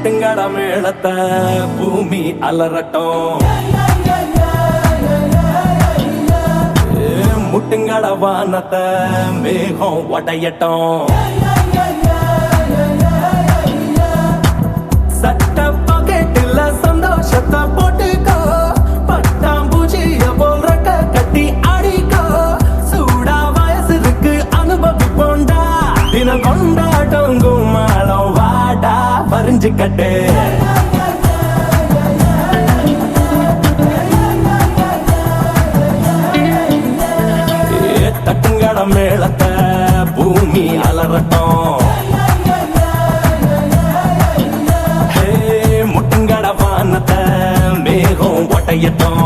தட்டுங்கட மேளத்தை பூமி அலரட்டும். முட்டுங்கட வானத்தை மேகம் உடையட்டும். சட்ட பாக்கெட்டில் சந்தோஷத்தை போட்டுக்கோ. பட்டாம்பூச்சிய போல் ரெக்க கட்டி ஆடிக்கோ. சூடா வயசு இருக்கு அனுபவிப்போண்டா. தினம் கொண்டாட்டம் கும்மாளம் வாடா பறிஞ்சுக்கட்டு. தட்டுங்கட மேளத்தை பூமி அலரட்டும். முட்டுங்கட வானத்தை மேகம் ஒட்டையட்டும்.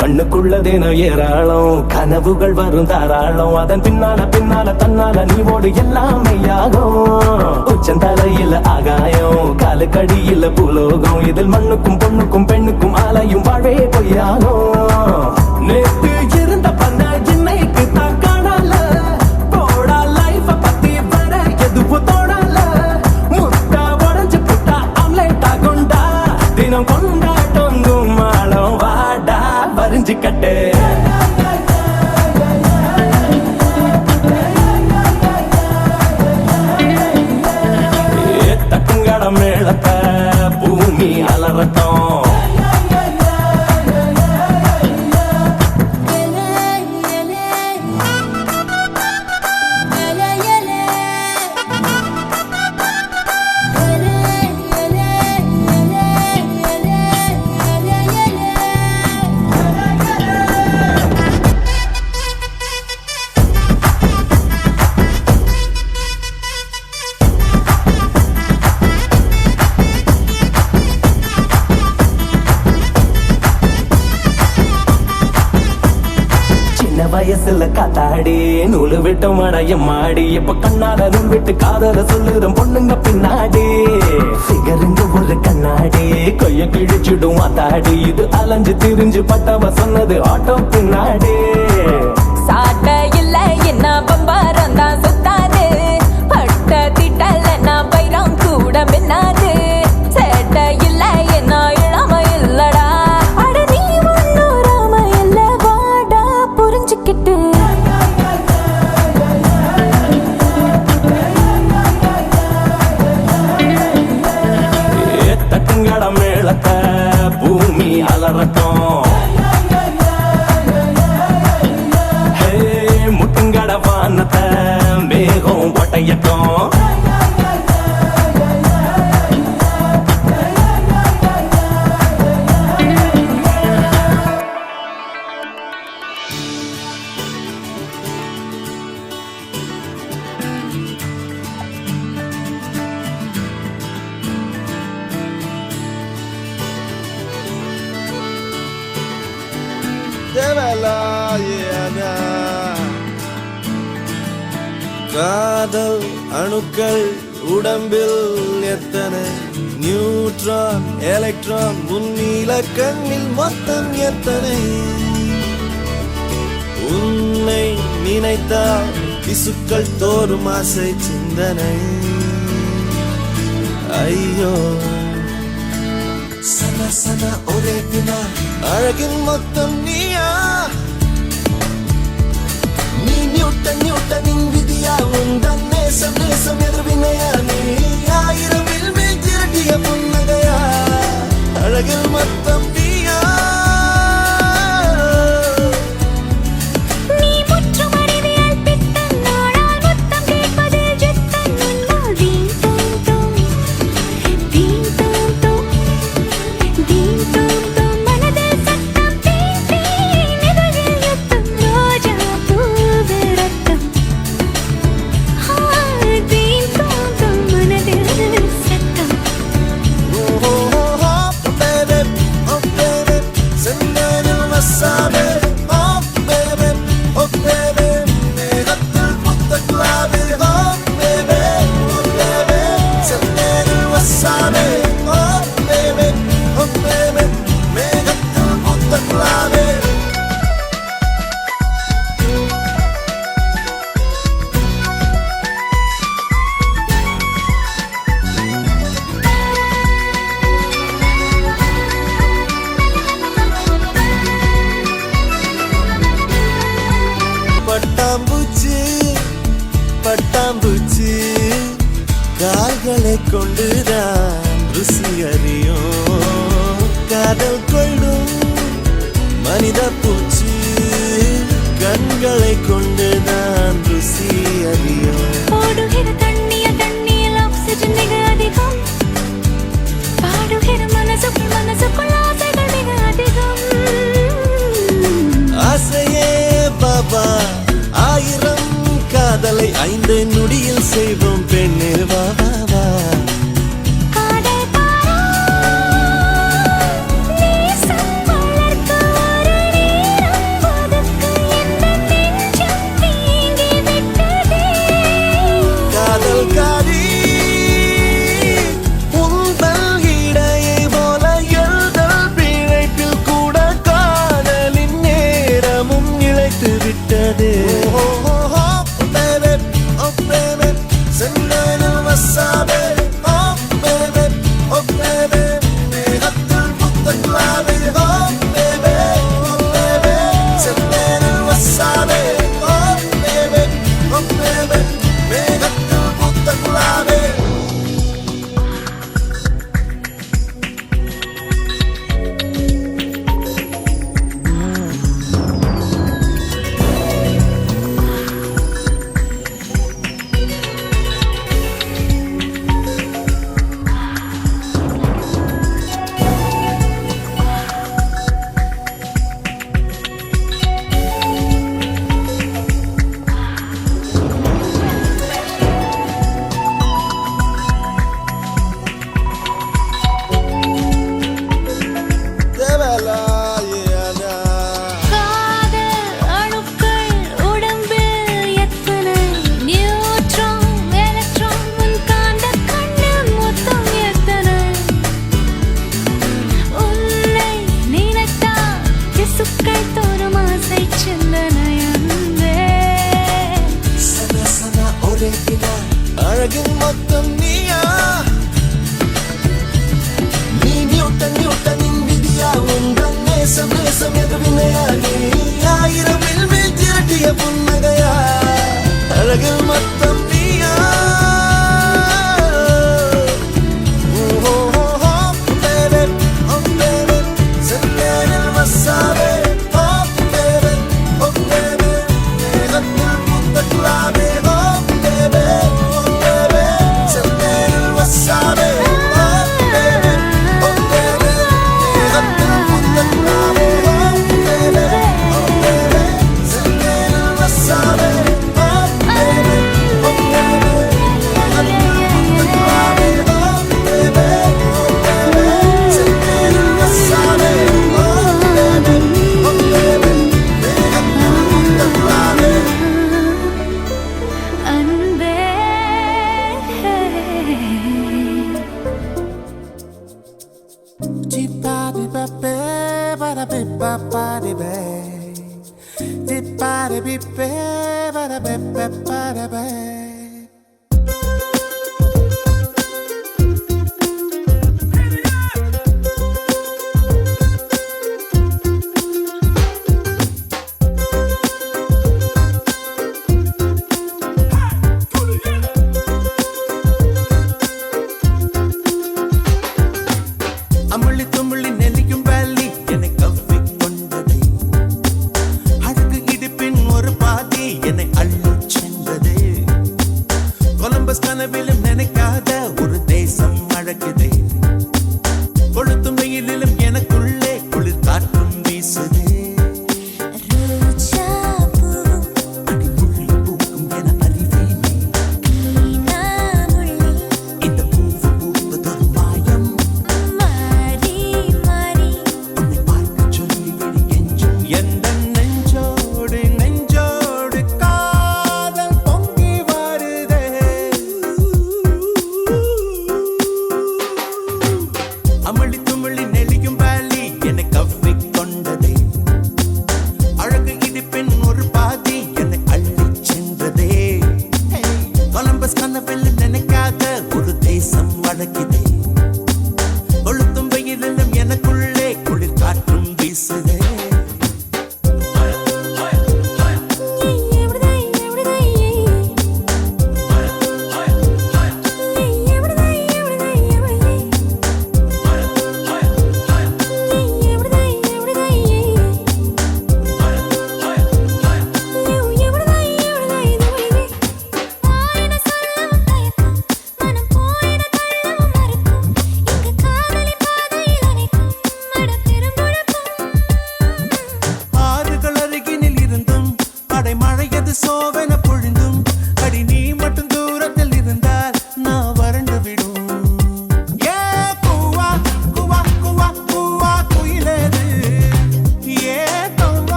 கண்ணுக்குள்ளதேனோ ஏராளம் கனவுகள் வரும் தாராளம். அதன் பின்னால பின்னால தன்னால நீ ஓடு எல்லாமே ஆகும். உச்சந்தலையில ஆகாயம் காலுக்கடியில பூலோகம். இதில் மண்ணுக்கும் பொண்ணுக்கும் பெண்ணுக்கும் ஆலையும் வாழ்வே பொய்யாகும். நேற்று இருந்த பண்ண இன்னைக்கு தான் காணல. போடா லைஃப பத்தி வர எதுவும் தோணல. முட்டா உடஞ்சு புட்டா ஆம்லேட் ஆகுண்டா. தினம் கொண்டாட்டம் கும்மாளம் வாடா பறிஞ்சுக்கட்டு. தட்டுங்கட மேளத்தை பூமி அலரட்டும். வயசுல காத்தாடி நூலு விட்டு மடைய மாடி. இப்ப கண்ணால நூல் விட்டு காதல சொல்லுறோம் பொண்ணுங்க பின்னாடி. சிகருங்க ஒரு கண்ணாடி கொய்ய கிழிச்சிடும் ஆத்தாடி. இது அலைஞ்சு திரிஞ்சு பட்டவ சொன்னது ஆட்டோ பின்னாடி. சாட்ட இல்ல என்ன பம்பாரம் தான் சுத்தாது. பட்ட திட்டல நான் பைரம் கூட மின்னாது. சேட்ட இல்ல என்ன இளம இல்லடா. அட நீ ஒன்னும் ராம இல்ல வாடா புரிஞ்சுக்கிட்டு. தட்டுங்கட மேளத்தை பூமி அலரட்டும். முட்டுங்கட வானத்தை மேகம் ஒட்டையட்டும். காதல் அணுக்கள் உடம்பில் எத்தனை நியூட்ரான் எலக்ட்ரான் முன்னில கண்ணில் மொத்தம் எத்தனை. உன்னை நினைத்தால் திசுக்கள் தோறும் ஆசை சிந்தனை. ஐயோ சன சன ஒரே தினா அழகின் மொத்தம் நீயா. நீ நியூட்டனின் விதியா. உந்தன் நேசம் நேசம் எதிர்வினையா. நீ ஆயிரம் மேல் திரட்டிய புன்னகையா. அழகில் மொத்தம் நீயா. நீ முற்றும் அறிவியல் பித்தன் நாடால் மொத்தம் கேட்பதில் ஜித்தன். உன்னால் தீம் தோம் தோம் தீம் தோம் தோம் தீம் தோம் தோம். மனதில் சத்தம் தீம் தீம் இதழில் யுத்தம். ரோஜா பூவு ரத்தம். தீம் தோம் தோம் கால்களை கொண்டுதான் ருசி அறியும் காதல் கொள்ளும் மனித பூச்சி கண்களை கொண்டுதான் ருசி அறியும் ஓடுகிற தண்ணியில் ஆக்சிஜன் மிக அதிகம் பாடுகிற மனசுக்குள் ஆசைகள் மிக அதிகம் ஆசையே பாபா 1000 காதலை 5 நொடியில் செய்வோம் பெண்ணே வா வா வா காதல்காரி உந்தல் இடையை போல எழுதல் பிழைப்பில் கூட காதலின் நேரமும் இழைத்து விட்டது அழகின் மொத்தம் நீயா நீ நியூட்டனின் விதியா உங்கள் நேசம் எதிர்வினையாகி 1000 வில்வில் திரட்டிய புன்னகையா அழகில் மொத்தம் நீயா அமுள்ளி துமுள்ளி நெல்லிக்கும் வேலி என்னை கவ்விக் கொண்டதே அழகு இடுப்பின் ஒரு பாதி என்னை அள்ளிச் சென்றதே கொலம்பஸ் கனவிலும் நினைக்காத ஒரு தேசம் அழகுதே கொளுத்தும் வெயிலிலும் எனக்குள்ளே குளிர் காற்றும் வீசுதே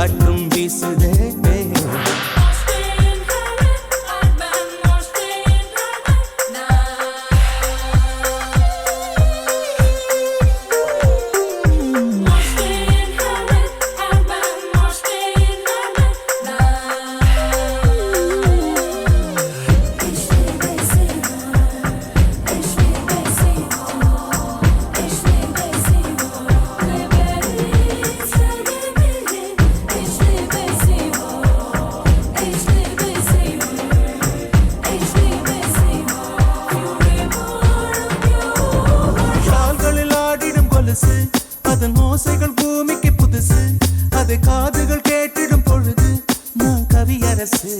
காற்றும் வீசுதே அதன் ஓசைகள் பூமிக்கு புதுசு அதை காதுகள் கேட்டிடும் பொழுது நான் கவியரசு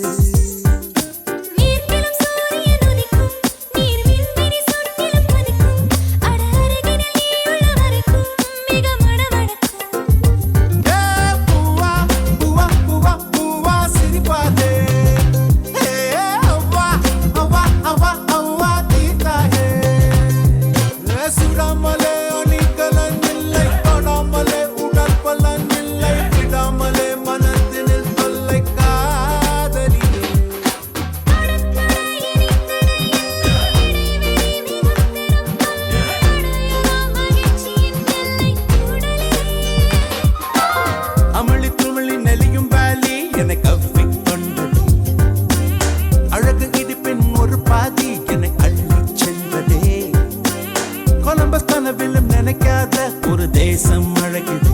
நினைக்காத ஒரு தேசம் அழகுது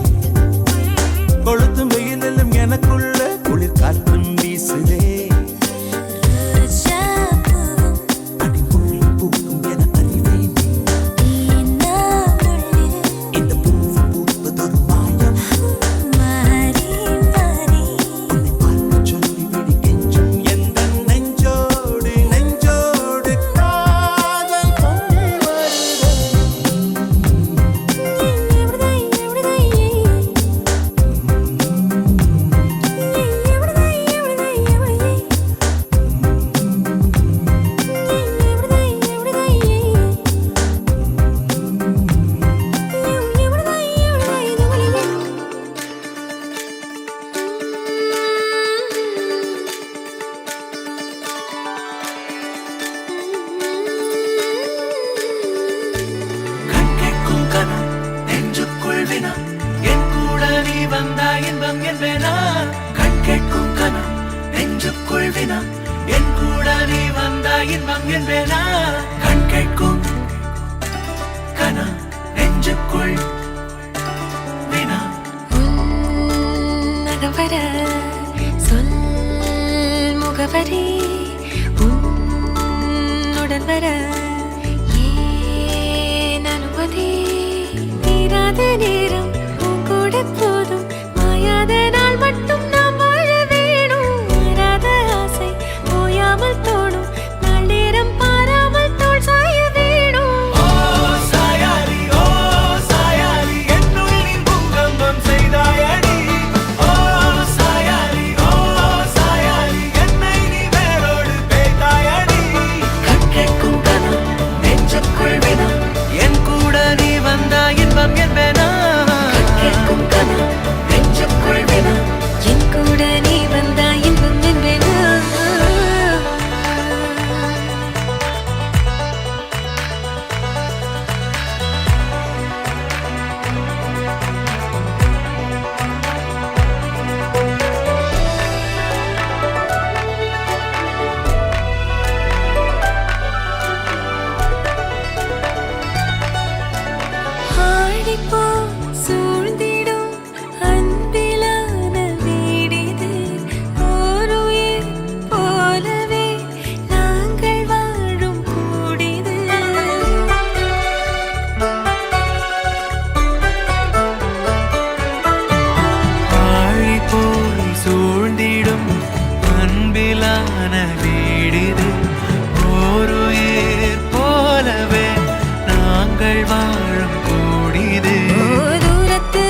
கொளுத்தும் வெயிலும் எனக்குள்ள குளிர் காற்றும் வீசுதே இன்பம் என்பேனா கண் கேட்கும் கனம் நெஞ்சுக்குள் வினா என் கூட நீ வந்தா இன்பம் என்பேனா கண் கேட்கும் கனம் நெஞ்சுக்குள் வினா நகவர சொல் முகவரி உன்னுடன் வர ஏன் அனுமதி தீராத நேரம் கூட போதும் மாயாத நாள் மட்டும் நாம் வாழ வேணும் மாறாத ஆசை ஓயாமல் தோணும் நாள் நேரம் பாராமல் தோள் சாய வேணும் ஓ சாயாரி என்னுள் நீ பூகம்பம் செய்தாயடி ஓ சாயாரி என்னை நீ வேரோடு பேய்த்தாயடி கண் கேட்கும் கனம் நெஞ்சுக்குள் வினா என் கூட நீ வந்தா இன்பம் என்பேனா கேட்கும் கனம் நெஞ்சுக்குள் வினா என் கூட நீ வந்தா இன்பம் என்பேனா ஆடிப்போ சூழ்ந்திடும் அன்பிலான வீடிது ஒரு உயிர் போலவே நாங்கள் வாழும் கூடிது ஆழி போல் சூழ்ந்திடும் அன்பிலான வீடிது ஒரு உயிர் போலவே நாங்கள் வாழும் கூடிது தூரத்து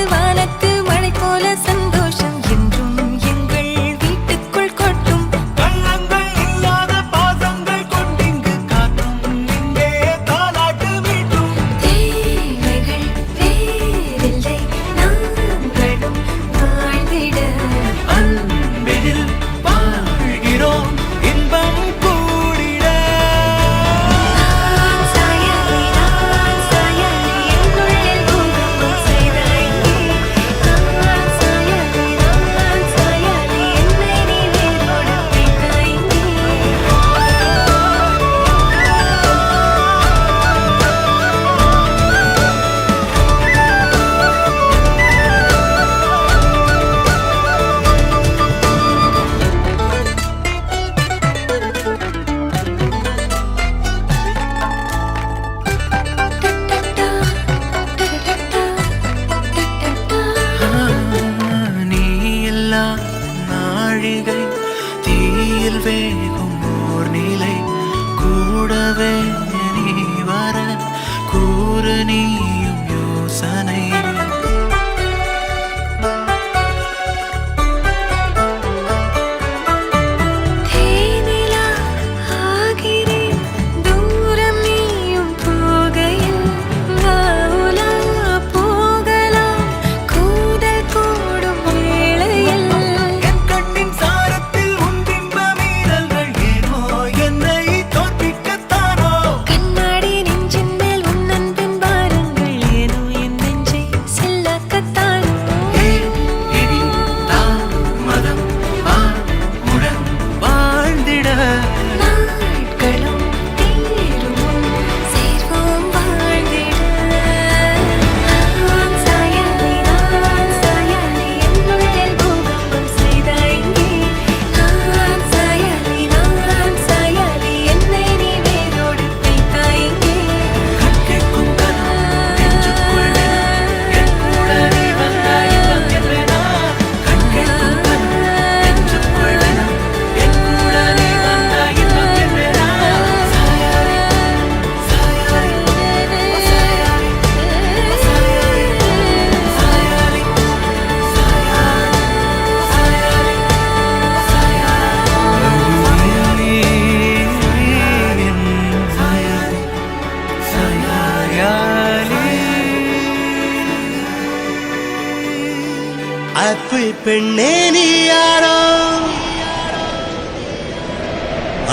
ஆப்பிள் பெண்ணே நீ யாரோ,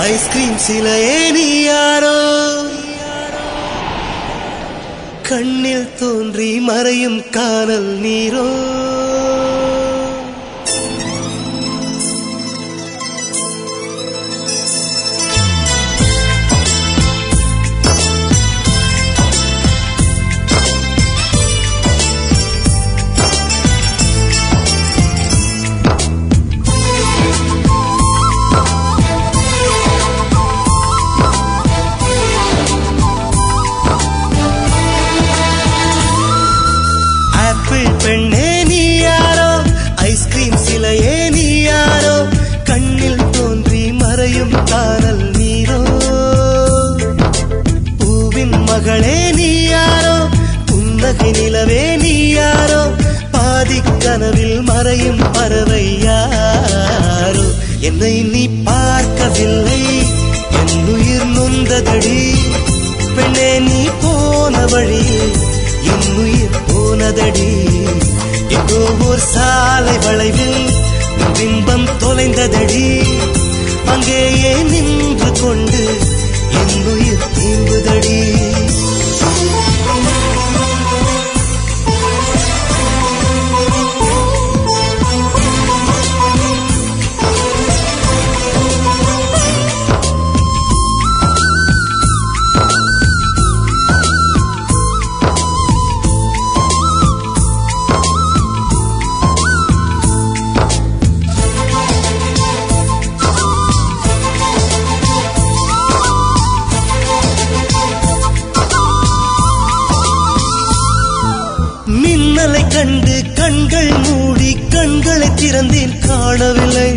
ஐஸ்கிரீம் சிலையே நீ யாரோ, கண்ணில் தோன்றி மறையும் காணல் நீரோ. பெண்ணே நீ யாரோ, ஐஸ்கிரீம் சிலையே நீ யாரோ, கண்ணில் தோன்றி மறையும் காணல் நீரோ. பூவின் மகளே நீ யாரோ, புன்னகை நிலவே நீ யாரோ, பாதிக் கனவில் மறையும் பறவை யாரோ. என்னை நீ பார்க்கவில்லை, என் உயிர் நொந்ததடி, பெண்ணே நீ போன வழியில் என் உயிர் போனதடி. எங்கோ ஓர் சாலை வளைவில் பிம்பம் தொலைந்ததடி, அங்கேயே நின்று கொண்டு என் உயிர் தீர்ந்ததடி. கண்டு கண்கள் மூடி கண்களை திறந்தேன் காணவில்லை,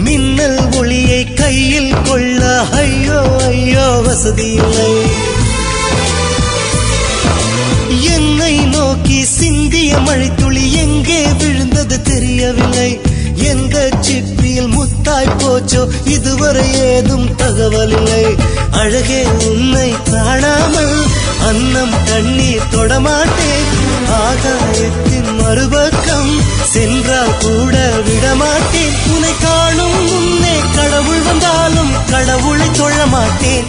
மின்னல் ஒளியை கையில் கொள்ள ஐயோ ஐயோ வசதி இல்லை. என்னை நோக்கி சிந்திய மழைத்துளி எங்கே விழுந்தது தெரியவில்லை, எந்த சிப்பியில் முத்தாய் போச்சோ இதுவரை ஏதும் தகவல் இல்லை. அழகே உன்னை காணாமல் அன்னம் தண்ணீர் தொடமாட்டேன், ஆகாயத்தின் மறுபக்கம் சென்றால் கூட விடமாட்டேன். உன்னை காணும் முன்னே கடவுள் வந்தாலும் கடவுளை தொழ மாட்டேன்.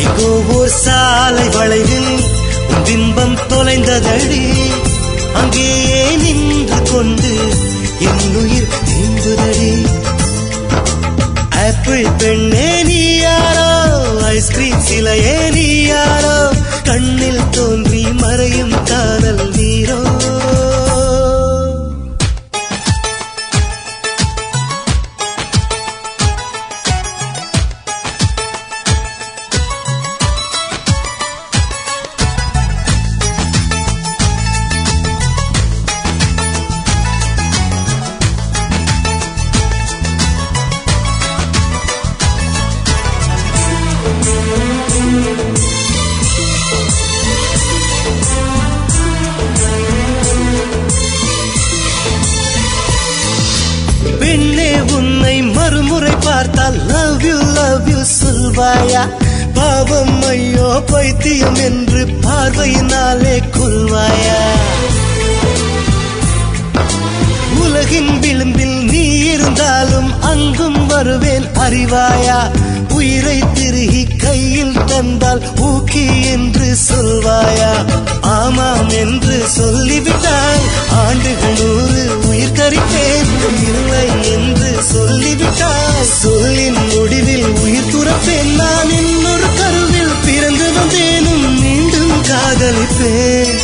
எங்கோ ஓர் சாலை வளைவில் உன் பிம்பம் தொலைந்ததடி, அங்கேயே நின்று கொண்டு என் உயிர் தீர்ந்ததடி. ஆப்பிள் பெண்ணே நீ யாரோ, ஐஸ்கிரீம் சிலையே நீ யாரோ, கண்ணில் தோன்றி மறையும் காணல் நீரோ. பெண்ணே உன்னை மறுமுறை பார்த்தால் லவ் யூ சொல்வாயா, பாவம் ஐயோ பைத்தியம் என்று பார்வையினாலே கொள்வாயா. உலகின் விளிம்பில் நீ இருந்தாலும் அங்கும் வருவேன் அறிவாயா, உயிரை திருகி கையில் தந்தால் ஊக்கி என்று சொல்வாயா. ஆமாம் என்று சொல்லிவிட்டால் ஆண்டுகள் 100 உயிர் தரிப்பேன், இல்லை என்று சொல்லிவிட்டால் சொல்லின் முடிவில் உயிர் துறப்பேன். நான் இன்னொரு கருவில் பிறந்து வந்தேனும் மீண்டும் காதலிப்பேன்.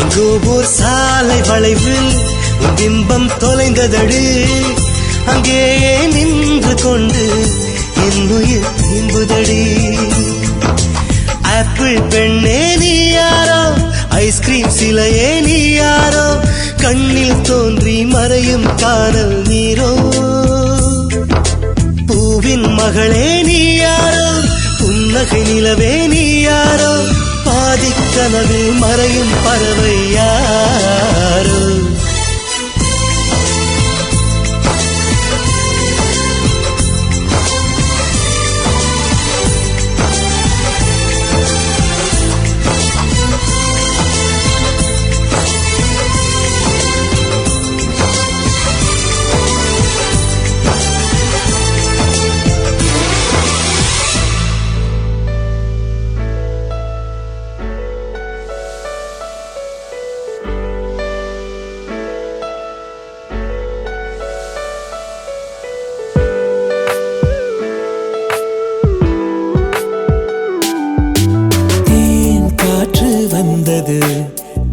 எங்கோ ஓர் சாலை வளைவில் பிம்பம் தொலைந்ததடி, அங்கேயே நின்று கொண்டு என் உயிர் தீர்ந்ததடி. ஆப்பிள் பெண்ணே நீ யாரோ, ஐஸ்கிரீம் சிலையே நீ யாரோ, கண்ணில் தோன்றி மறையும் காணல் நீரோ. பூவின் மகளே நீ யாரோ, புன்னகை நிலவே நீ யாரோ, பாதிக்கனவில் மறையும் பறவை யாரோ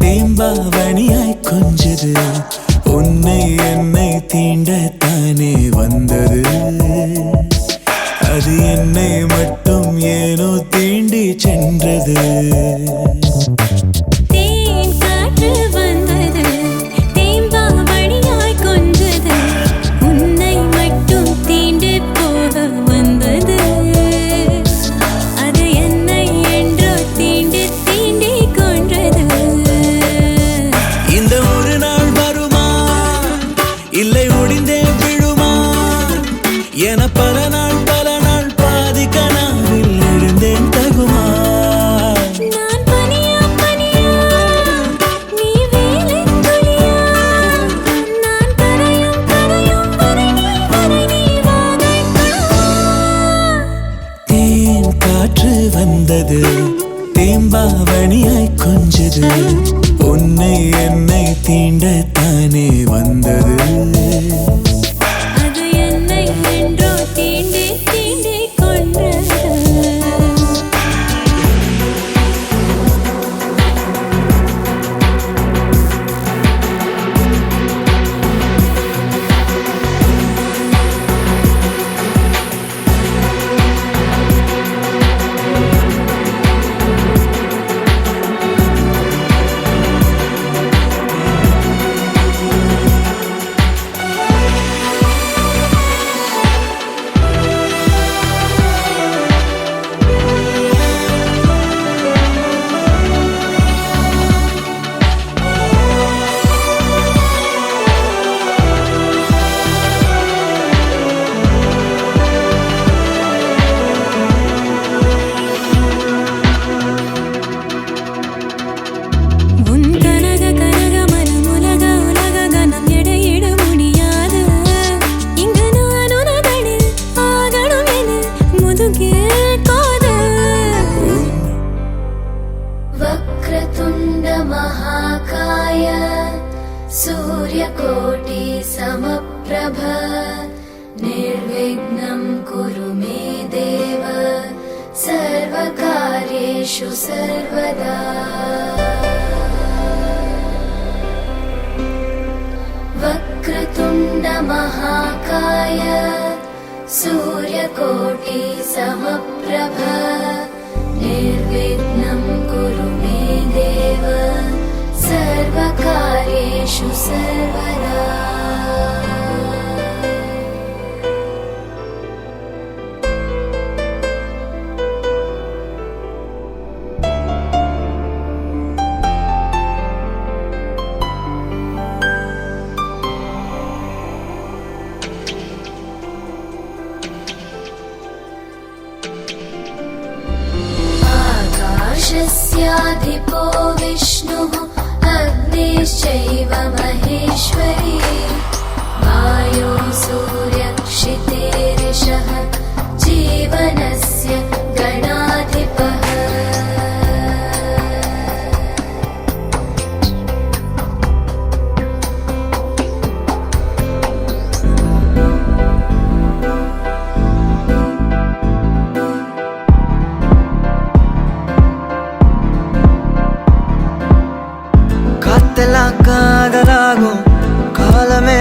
தேம்பாவணியாய் கொஞ்சது உன்னை என்னை தீண்டத்தானே வந்தது அது என்னை மட்டும் ஏனோ தீண்டி சென்றது இல்லை ஒடிந்தே விழுமா என பல நாள் பாதி கனாவில் எழுந்தேன் தகுமா நான் பனியா நீ வேலை துளியா நான் கரையும் வரை நீ வாதைப்பா தேன் காற்று வந்தது தேம்பாவணியாய் கொஞ்சது உன்னை என்னை தீண்டத்தானே வந்தது அது என்னை என்றோ தீண்டி கொன்றது महाकाय सूर्यकोटि समप्रभ निर्विघ्नं कुरु मे देव सर्वकार्येषु सर्वदा वक्रतुण्ड महाकाय सूर्यकोटि समप्रभ निर्विघ्नं कुरु मे देव सर्वकार्येषु सर्वदा आकाशस्याधिपो विष्णुः अग्निश्चैव महेश्वरी वायो सूर्यक्षितेरिषः जीवनस्य गणाधिपः காத்தெல்லாம் காதலாகும் காலமே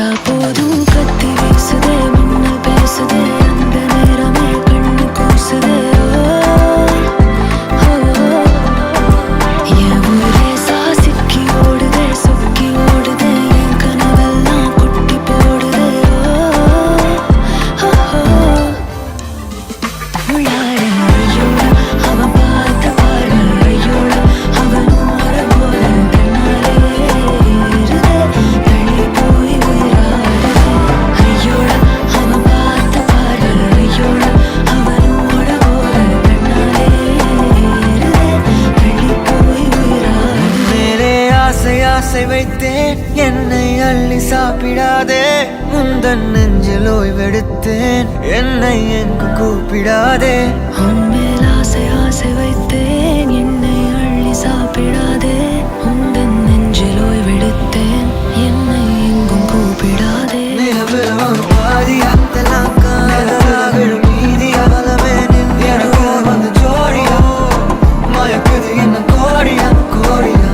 தொட்டா போதும் கத்தி வீசுதே மின்னல் பேசுதே அந்த நேரமே கண்ணு கூசுதே என் ஊரே சாசிக்கி ஓடுதே சொக்கி ஓடுதே என் கனவெல்லாம் குட்டி போடுதே உள்ளார ஐயோட அவன் பார்த்த பாரு ஐயோட அவன் ஊர போல கண்ணாலே ஏறுதே தள்ளி போய் உயிராடுதே ஐயோட அவன் பார்த்த பாரு ஐயோட அவன் ஊர போல கண்ணாலே ஏறுதே தள்ளி போய் உயிராடுதே மேலே ஆசை ஆசை வைத்தேன் என்னை அள்ளி சாப்பிடாதே முந்தன் நெஞ்சில் ஓய்வெடுத்தேன் என்னை எங்கு கூப்பிடாதே உன்மேல் ஆசை ஆசை வைத்தேன் என்னை அள்ளி சாப்பிடாதே உந்தன் நெஞ்சில் ஓய்வெடுத்தேன் என்னை எங்கும் கூப்பிடாதே நிலவில் ஒரு பாதியா விழும் நீதியா பலமே நின்று எனக்கு வந்து ஜோடியா மயக்குது என்ன கோடியா கோடியா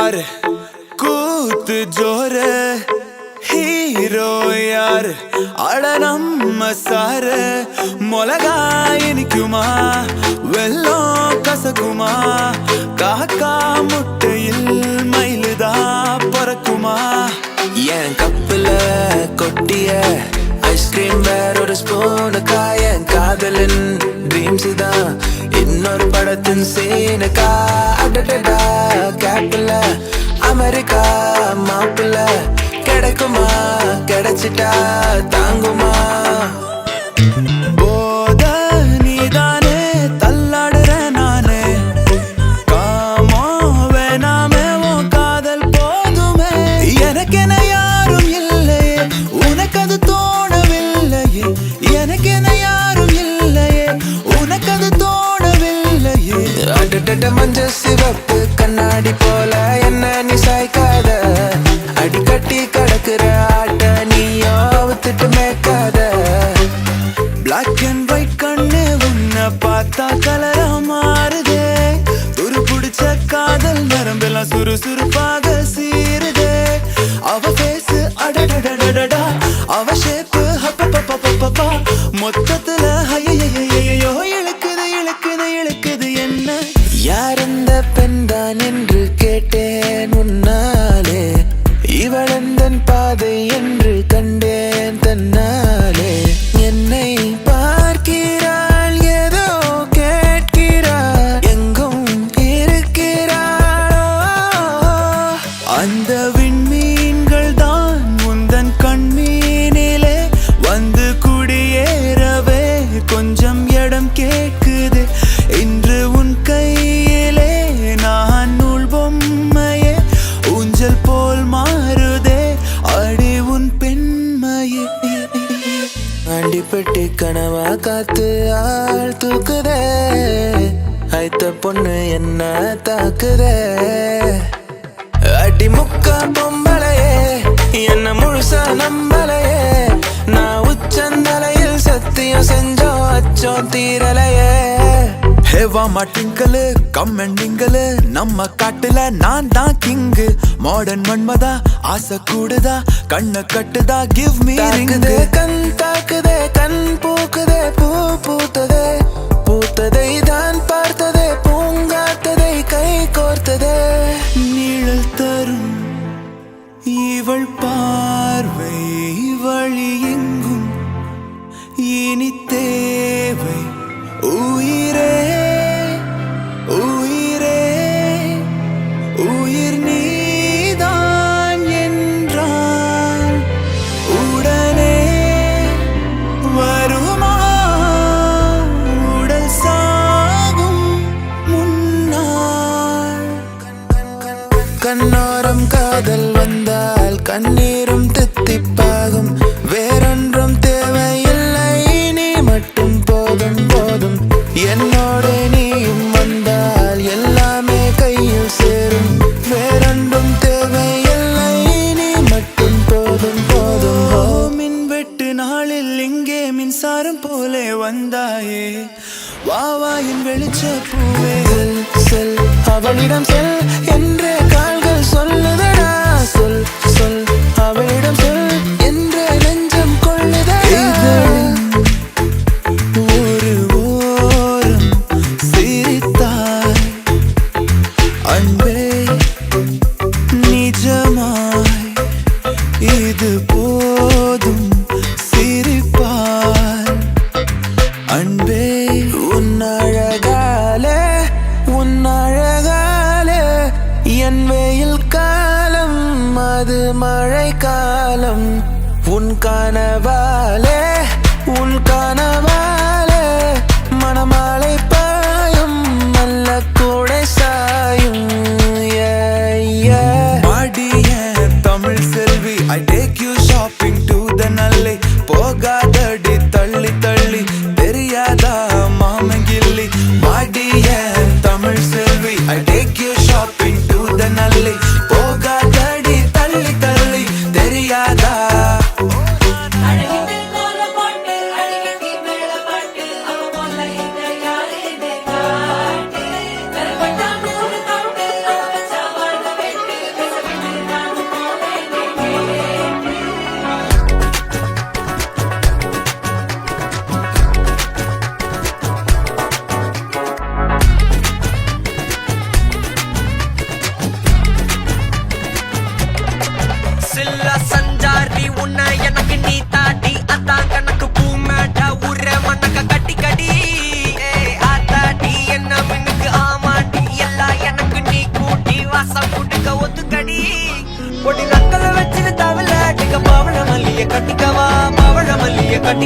யாரு கூத்து ஜோரு ஹீரோ யாரு அட நம்ம சாரு மொளகா இனிக்குமா வெள்ளம் கசக்குமா காக்கா முட்டையில் மயிலுதா பறக்குமா என் கப்புல கொட்டிய ஐஸ்கிரீம் வேற ஒரு ஸ்பூனுக்கா என் காதலின் ட்ரீம்ஸ் தான் இன்னொரு படத்தின் சீனுக்கா அடடடா கேப்பில் அமெரிக்கா மாப்பிள்ள கிடைக்குமா கிடைச்சிட்டா தாங்குமா போத நீதானே தள்ளாடுற நானே காமோ வேணாமே உன் காதல் போதுமே எனக்கென யாரும் இல்லையே உனக்கு அது தோணவில்லையே எனக்கென யாரும் இல்லையே உனக்கு அது தோணவில்லையே அடடட மஞ்ச சிவப்பு கண்ணாடி போல என்ன நீ சாய்க்காத அடிக்கட்டி கிடக்குற ஆட்ட நீயோ வித்துட்டு மேய்க்காத பிளாக் அண்ட் ஒயிட் கண்ணு உன்னை பார்த்தா கலரா மாறுதே துரு பிடிச்ச காதல் நரம்பெல்லாம் சுறுசுறுப்பாக சீருதே அவ பேசு அடடடடடா அவ ஷேப்பு ஹப்பப்பப்பப்பப்பா மொத்தத்துல ஐயையோ இழுக்குது இழுக்குது இழுக்குது என்ன யார் அந்த பெண்தான் என்று கேட்டேன் உன்னாலே இவளந்தன் பாதை என்று கண்டேன் தன்னாலே என்னை பார்க்கிறாள் ஏதோ கேட்கிறாள் எங்கும் இருக்கிறாளோ அந்த விண்மீன்கள் தான் முந்தன் கண்மீனிலே வந்து குடியேறவே கொஞ்சம் இடம் கேட்குது இன்று உன் கையிலே நான் நூல் பொம்மையே ஊஞ்சல் போல் மாறுதே அடி உன் பெண்மையே அண்டிப்பட்டி கனவா காத்து ஆள் தூக்குதே ஐத்த பொண்ணு என்ன தாக்குதே அடி முக்கா பொம்பளையே என்ன முழுசா நம்பலையே நான் உச்சந்தலையில் சத்தியம் செஞ்சோம் அச்சோம் தீரலையே ஹேவாமா டிங்கலு கம்மெண்டிங்கலு நம்ம காட்டுல நான் தான் கிங்கு மாடர்ன் மன்மதா ஆசை கூடுதா கண்ண கட்டுதா கிவ் மீ ரிங்கு கண் தாக்குதே கண் பூக்குதே பூ பூத்ததே பூத்ததை தான் பார்த்ததே பூங்காத்ததை கை கோர்த்ததே நிழல் தரும் இவள் பார்வை வழி எங்கும் இனி தேவை உயிரே உயிரே உயிர் நீதான் என்றால் உடனே வருமா உடல் சாகும் முன்னால் கண்ணோரம் காதல் வந்தால் கண்ணீரும் தித்திப்பாகும் வேறொன்றும் தேவையில்லை நீ மட்டும் போதும் போதும் என்னோட நீயும் வந்தால் எல்லாமே கையில் சேரும் வேறொன்றும் தேவையில்லை நீ மட்டும் போதும் போதும் ஓ மின்வெட்டு நாளில் இங்கே மின்சாரம் போலே வந்தாயே வாவாயின் வெளிச்ச பூவே செல் அவளிடம் செல் என்றே கால்கள் சொல்லுதடா சொல் சொல் அவளிடம் சொல் என்றே நெஞ்சம் கொள்ளுதடா ஒரு ஓரம் சிரித்தாய் அன்பே நிஜமாய் இது போதும் சிரிப்பாய் அன்பே உன்னழகாலே என் வெயில் காலம் அது மழை காலம் உன் கனவாலே மணமாலை பாயும் நல்ல கூடை சாயும் மாடிய தமிழ் செல்வி I take you shopping to the நல்லை போகாதடி தள்ளி தள்ளி தெரியாதா மாமங்கில்லி மாடிய தமிழ் செல்வி I take you shopping to the நல்லை போகாதடி தள்ளி தள்ளி தெரியாதா அழகிட்டு கோல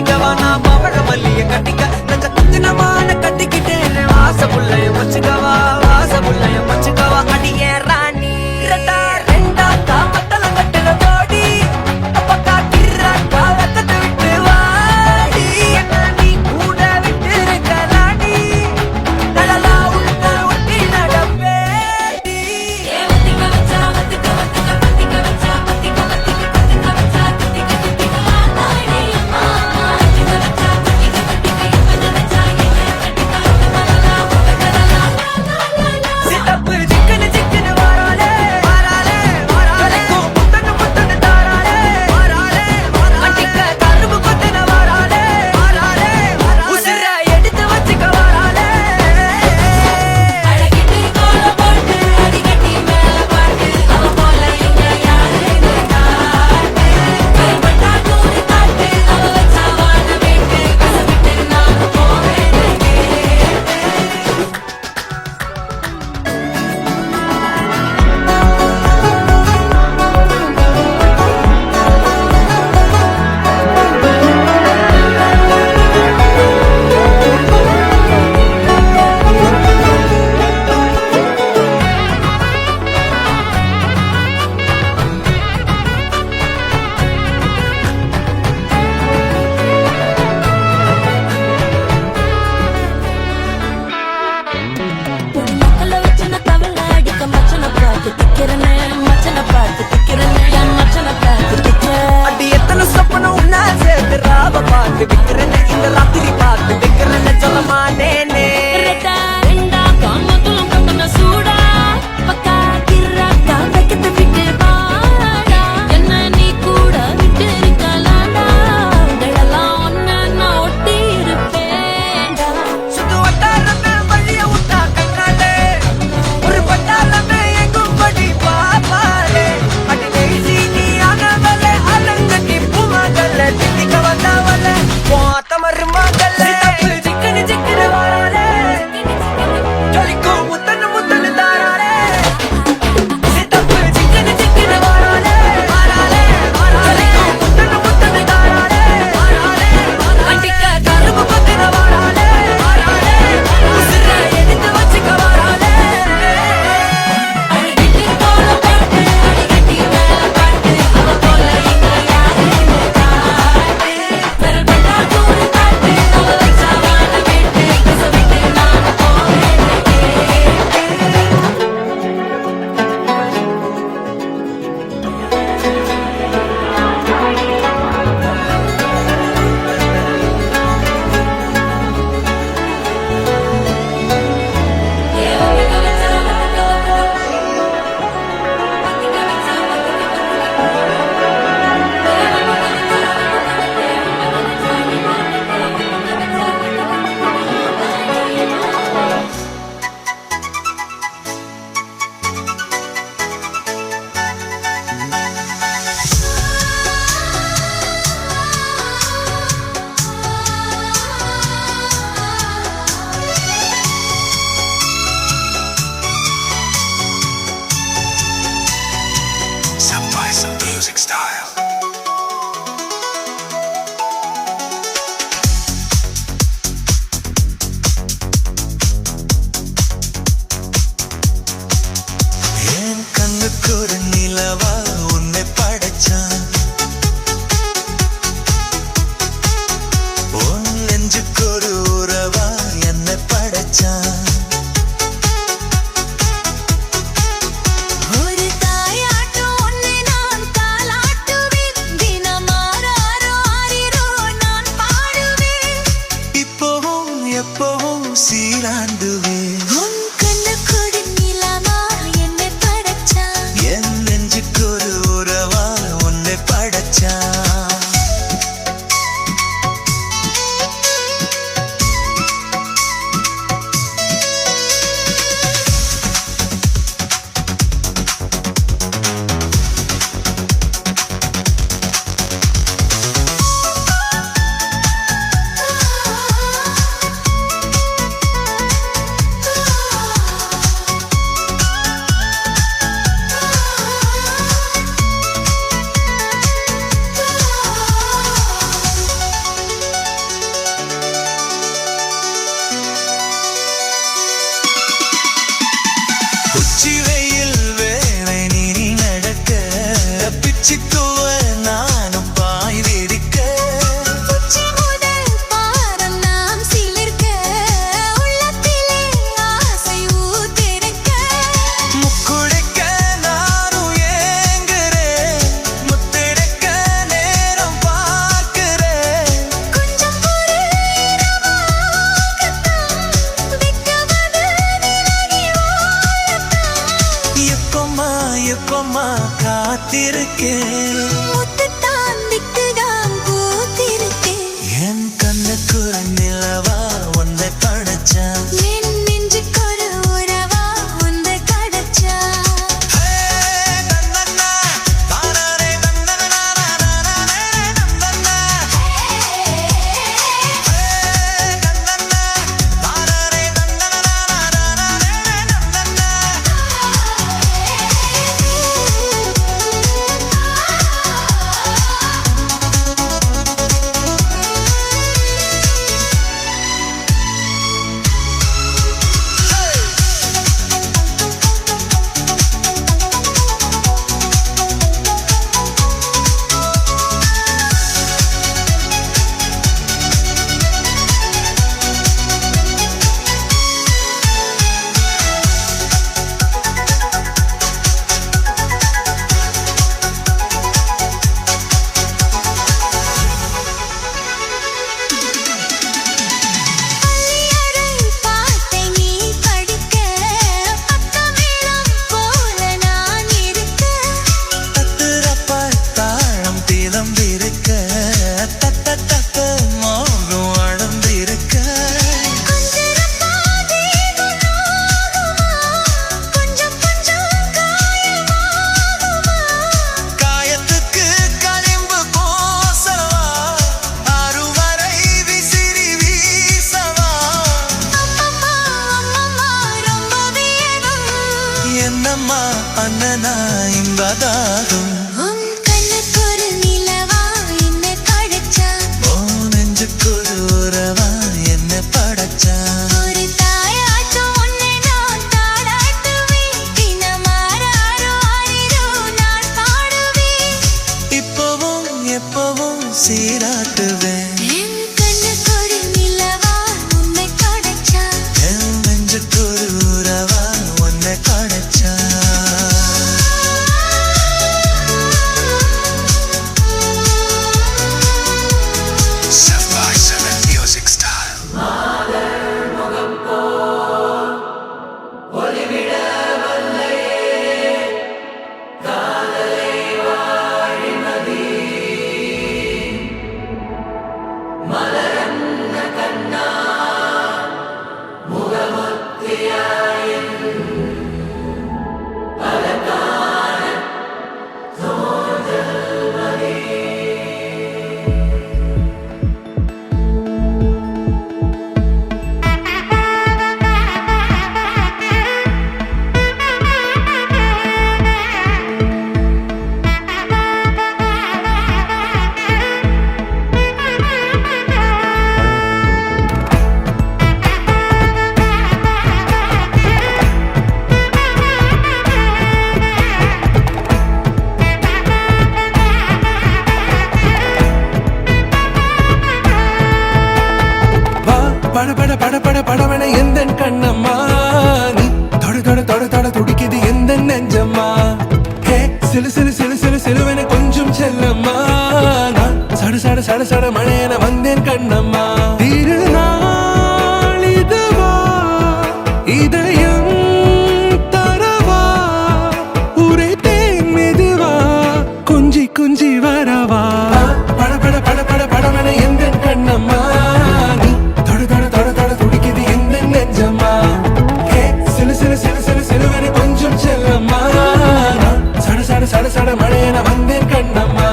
கட்டிக்கவா நான் பவழ மல்லிய கட்டிக்க நச்ச குத்தினமான கட்டிக்கிட்டேன் வாச புள்ளைய வச்சுக்கவா வாச புள்ளைய வச்சுக்கவா அடியே ராணி இரட்டா ரெண்டா காமத்தல கட்டுற போடி அப்பக்கா கிர்ரா காலத்தை விட்டு வாடி என்ன நீ கூட விட்டு இருக்கலாடி நலலா உள்ள ஒட்டி நடப்பேடி Thank you. காத்திருக்கேன் முத்துத்தான் விட்டுதான் பூத்திருக்கேன் என் கண்ணுக்கு நிலவா உன்னை படைச்சா என் நெஞ்சுக்கொரு உறவா உன்னை கிடைச்சா என்னம்மா அண்ணனா இன்பதாகும் உன் கண்ணுக்கொரு நிலவா என்னை கிடைச்சா ஓ நெஞ்சுக்குரு உறவா என்ன படைச்சா ஒரு தாயாச்சும் உன்னை நான் தாளாட்டுவேன் தினமாறாரோ ஆரிரோ நான் பாடுவேன் இப்பவும் எப்பவும் சீராட்டுவேன் என் கண்ணுக்கொரு நிலவா உன்னை கிடைச்சா என் நெஞ்சுக்குரு உறவா உன்னை படைச்சா Music style. பட பட பட பட படவன எந்த கண்ணம்மா நீ தொட தொட தொட தொட துடிக்குது எந்த நெஞ்சம்மா ஹே சிலு சிலு சிலு சிலு சிலுவன கொஞ்சம் செல்லம்மா நான் சட சட சட சட மழையன வந்தேன் கண்ணம்மா திருநாள் இதுவா இதயம் தரவா உரைத்தேன் மெதுவா குஞ்சி குஞ்சி வரவா பட பட பட பட படவன எந்த கண்ணம்மா நீ தொட தொட தொட தொட துடிக்குது எந்த நெஞ்சம்மா ஹே சிலு சிலு சிலு சிலு சிலுவன கொஞ்சம் செல்லம்மா நான் சட சட சட சட மழையன வந்தேன் கண்ணம்மா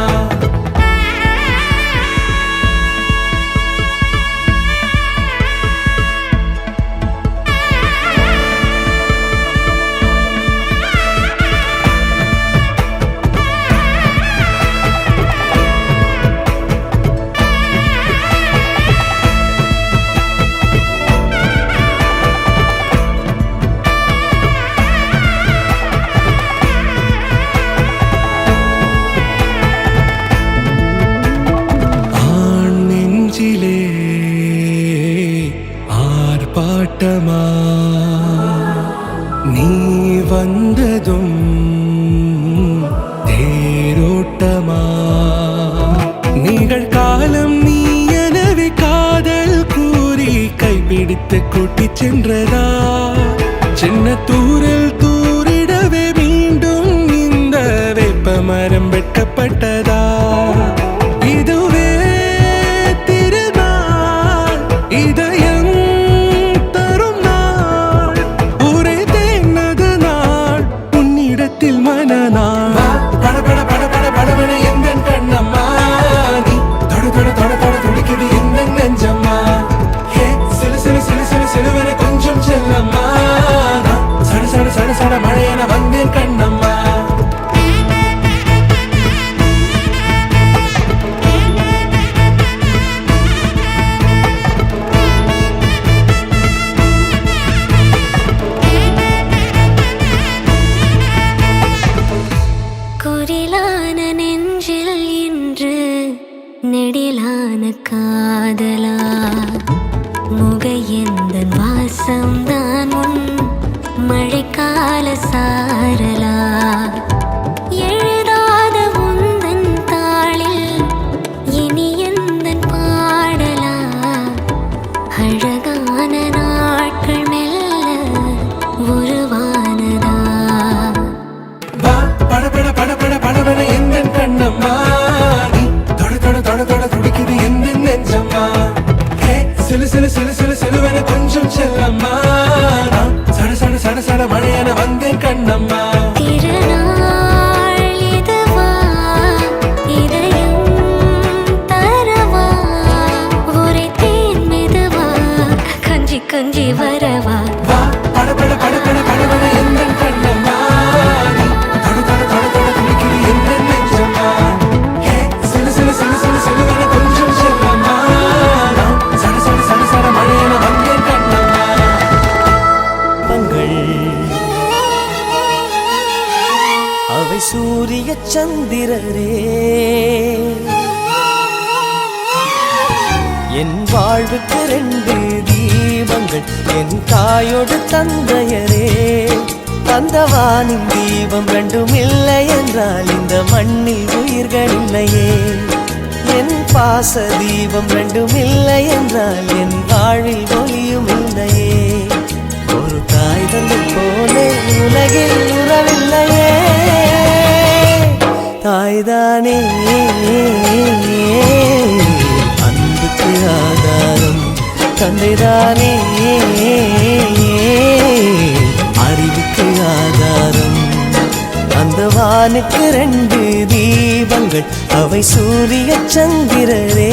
ஆண் நெஞ்சிலே ஆர்ப்பாட்டமா நீ வந்ததும் தேரோட்டமா நிகழ்காலம் நீ எனவே காதல் கூறி கைப்பிடித்து கூட்டிச் சென்றதா சின்ன தூரல் தூரிடவே மீண்டும் இந்த வேப்பமர வெட்கப்பட்டதா இதுவே திருநாள் இதயம் தரும் நாள் ஒரே தேனது நாள் உன்னிடத்தில் மனநாள் பட பட பட பட படவன எந்த கண்ணம்மா நீ தொட தொட தொட தொட துடிக்குது எந்த நெஞ்சம்மா ஹே சிலு சிலு சிலு சிலு சிலுவன கொஞ்சம் செல்லம்மா சட சட சட சட மழையென வந்தேன் கண்ணம்மா குரிலான நெஞ்சில் இன்று நெடிலான காதலா முகையெந்தன் வாசம்தான் உன் மழைக்கால சாரலா எழுதாத உந்தன் தாளில் இனி எந்தன் பாடலா அழகான நாட்கள் மெல்ல உருவானதா பட பட பட பட படவன எந்த கண்ணம்மா நீ தொட தொட தொட தொட துடிக்குது எந்த நெஞ்சம்மா ஹே சிலு சிலு சிலு சிலு சிலுவன கொஞ்சம் செல்லம்மா சட சட சட சட மழையென வந்தேன் கண்ணம்மா திருநாள் இதுவா இதயம் தரவா ஒரே தேன் மெதுவா கஞ்சி கஞ்சி வரவா பட பட பட பட படவன எந்த கண்ணம்மா நீ தொட தொட தொட தொட துடிக்குது எந்த நெஞ்சம்மா ஹே சிலு சிலு சிலு சிலு சிலுவன கொஞ்சம் செல்லம்மா சட சட சட சட மழையென வந்தேன் கண்ணம்மா அவை சூரிய சந்திரரே என் வாழ்வுக்கு 2 தீபங்கள் என் தாயோடு தந்தையரே தந்தவானின் தீபம் 2ம் இல்லை என்றால் இந்த மண்ணில் உயிர்கள் இல்லையே என் பாச தீபம் 2ம் இல்லை என்றால் என் வாழ்வில் ஒளியும் இல்லையே ஒரு தாய் தந்தை போலே உலகில் உறவில்லையே தாய்தானே அன்புக்கு ஆதாரம் தந்தைதானே அறிவுக்கு ஆதாரம் அந்த வானுக்கு 2 தீபங்கள் அவை சூரிய சந்திரரே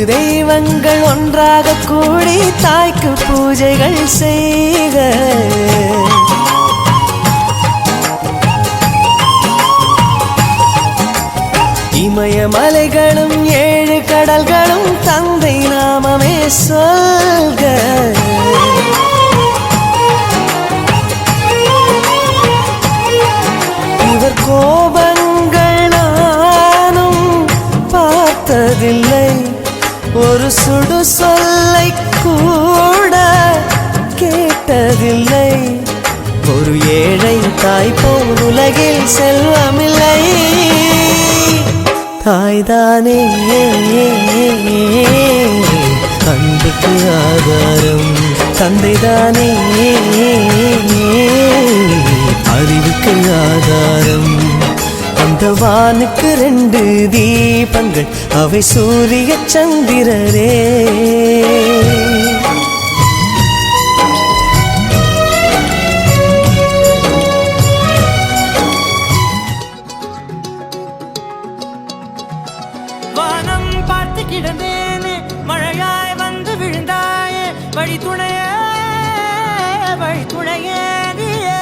தெய்வங்கள் ஒன்றாக கூடி தாய்க்கு பூஜைகள் செய்க இமயமலைகளும் 7 கடல்களும் தந்தை நாமமே சொல்க இவர் கோபங்கள் நானும் பார்த்ததில்லை ஒரு சுடு சொல்லை கூட கேட்டதில்லை ஒரு ஏழை தாய் போல் உலகில் செல்வமில்லை தாய்தானே அன்புக்கு ஆதாரம் தந்தைதானே அறிவுக்கு ஆதாரம் அந்த வானுக்கு 2 தீபங்கள் அவை சூரிய சந்திரரே வானம் பார்த்து கிடந்தேனே மழையாய் வந்து விழுந்தாயே வழி துணையே நீயே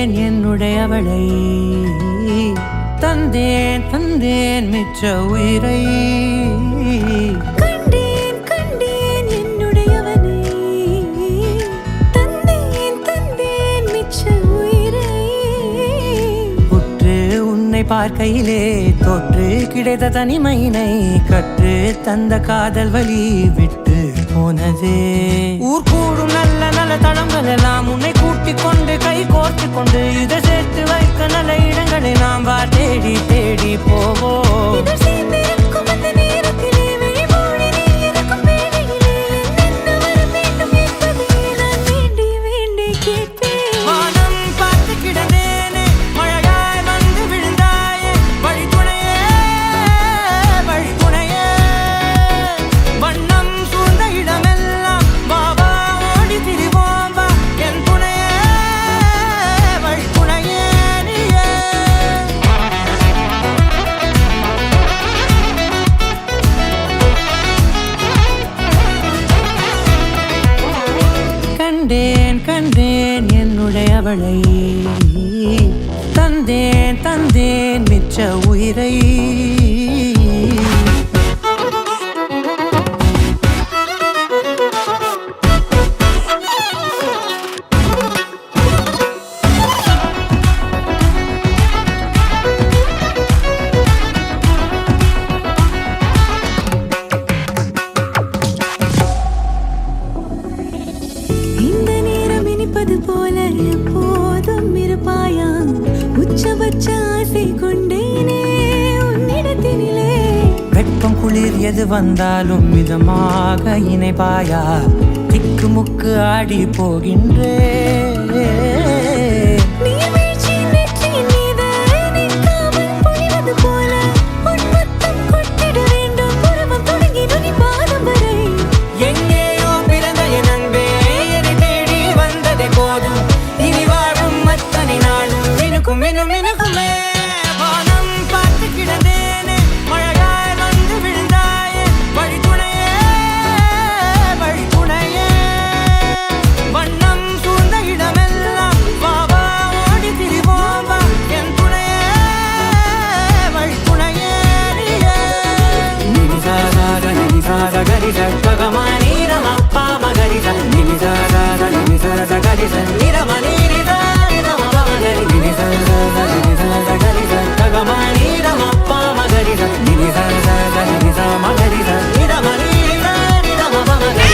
கண்டேன் என்னுடையவளை தந்தேன் தந்தேன் மிச்ச உயிரை கண்டேன் கண்டேன் என்னுடையவனை தந்தேன் தந்தேன் மிச்ச உயிரை உற்று உன்னை பார்க்கையிலே தொற்று கிடைத்த தனிமையினை கற்று தந்த காதல் வழி விட்டு போனதே ஊர் கூடும் நல்ல நல்ல தளங்கள் எல்லாம் உன்னை கூட்டிக் கொண்டு கை கோர்த்து கொண்டு இதை சேர்த்து வைக்க நல்ல இடங்களை நாம் வா தேடி தேடி போவோம் இதழ் சேர்ந்திருக்கும் அந்த நேரத்திலே விழிமூடி நீ இருக்கும் வேளையிலே என்னென்ன வர வேண்டும் என்பதை நான் வேண்டி வேண்டி கேட்பேன் வானம் பார்த்து கிடந்தேனே மழையாய் வந்து விழுந்தாயே வழித்துணையே வழித்துணையே வண்ணம் சூழ்ந்த இடமெல்லாம் பாபா ஓடி திரிவோம் வா என் துணையே வழித்துணையே நீயே கண்டேன் கண்டேன் என்னுடையவளை தந்தேன் தந்தேன் மிச்ச உயிரை இந்த நேரம் இனிப்பது போல எப்போதும் இருப்பாயா உச்சபட்ச ஆசை கொண்டேனே உன்னிடத்தினிலே வெப்பம் குளிர் எது வந்தாலும் மிதமாக இணைப்பாயா திக்கு முக்கு ஆடி போகின்றே நீர்வீழ்ச்சி நெற்றியின் மீது நிற்காமல் பொழிவது போல உன் முத்தம் கொட்டிட வேண்டும் உருவம் தொடங்கி நுனி பாதம் வரை எங்கேயோ பிறந்த என் அன்பே என்னை தேடி வந்ததே போதும் இனி வாழும் அத்தனை நாளும் மினுக்கும் மினும் மினுக்குமே வானம் பார்த்து கிடந்தேனே மழையாய் வந்து விழுந்தாயே வழித்துணையே வழித்துணையே வண்ணம் சூழ்ந்த இடமெல்லாம் பாபா ஓடி திரிவோம் வா என் துணையே வழித்துணையே நீயே நினிசாக நினிசாக கரிச ககமானி ரமப்பா மகரிச நினிசாக நினிசாக கரிச நிரமணி நிதா நிரம மகரி நினிசாக நினிசாக கரிச ககமானி ரமப்பா மகரிச நினிசாக நினிசா மகரிச நிரமணி நிதா நிரம மகரி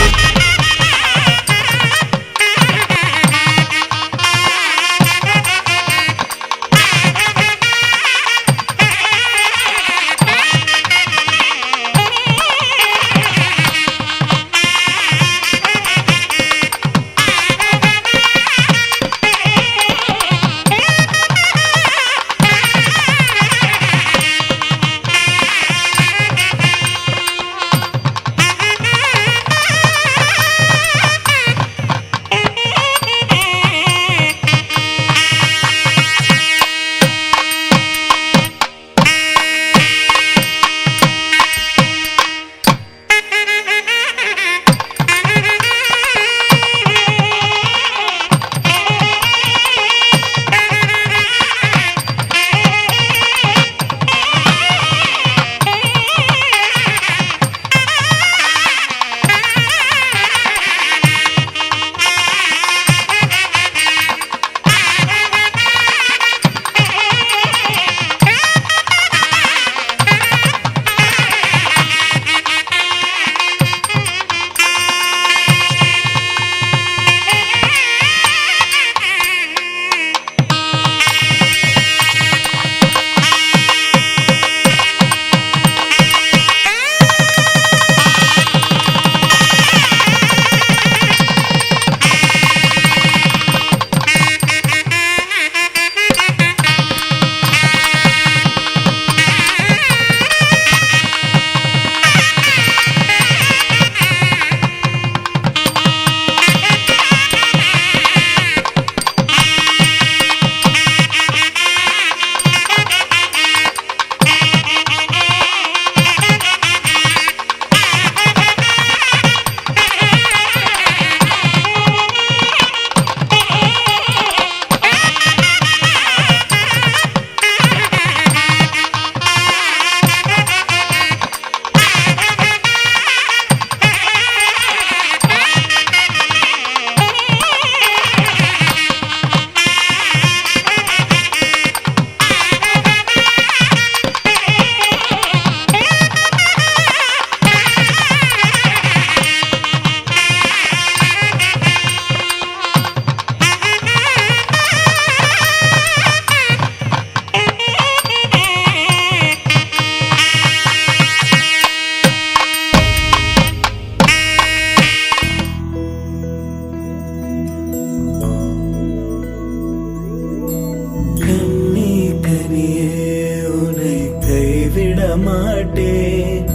மாட்டேன்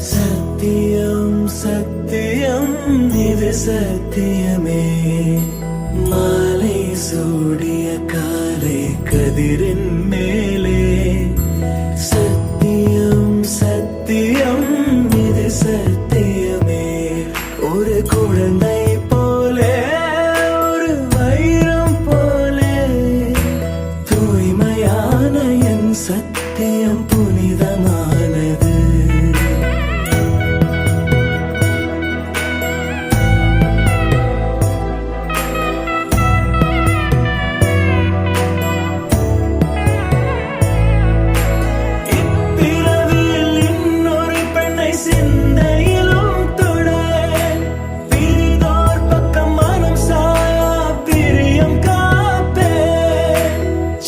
சத்தியம் சத்தியம் இது சத்தியமே மாலை சூடிய காலை கதிரின் மேலே சத்தியம் சத்தியம் இது சத்தியமே ஒரு குழந்தை போலே ஒரு வைரம் போலே தூய்மையான என் சத்தியம் புனிதமானது இப்பிறவியில் இன்னொரு பெண்ணை சிந்தையிலும் தொட பிரிதோர் பக்கம் மனம் சாயா பிரியம் காப்பேன்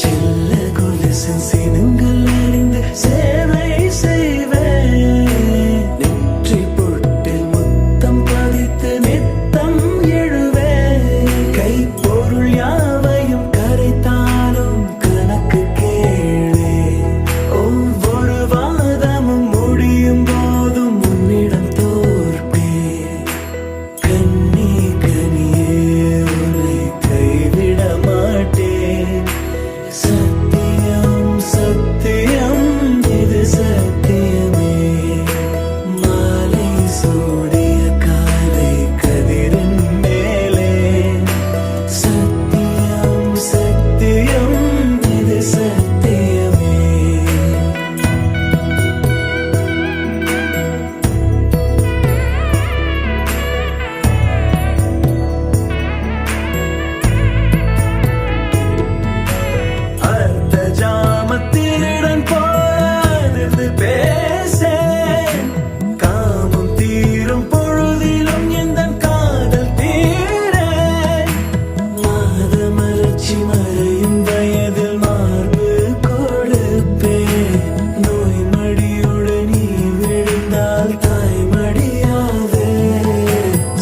சில்ல கொலுசின் சினுங்கள் அறிந்து சேவை செய்வேன் நெற்றி பொட்டில் முத்தம் பதித்து நித்தம் எழுவேன் கைப்பொருள் யாவையும் கரைத்தாலும் கணக்கு கேளே ஒவ்வொரு வாதமும் முடியும் போதும் உன்னிடம் தோற்பேன் கண்ணி கனியே உன்னை கைவிட மாட்டேன் சத்தியம் சத்தியம் இது சத்தியமே மாலை சூடிய காலை கதிரின் மேலே சத்தியம் சத்தியம் இது சத்தியமே அர்த்த ஜாமத்தினுடன் போராது பேசேன் காமம் தீரும் பொழுதிலும் எந்த காதல் தீர மாதமலர்ச்சி மறையும் வயதில் மார்பு கொடுப்பேன் நோய் மடியுடன் நீ விழுந்தால் தாய் மடியாவே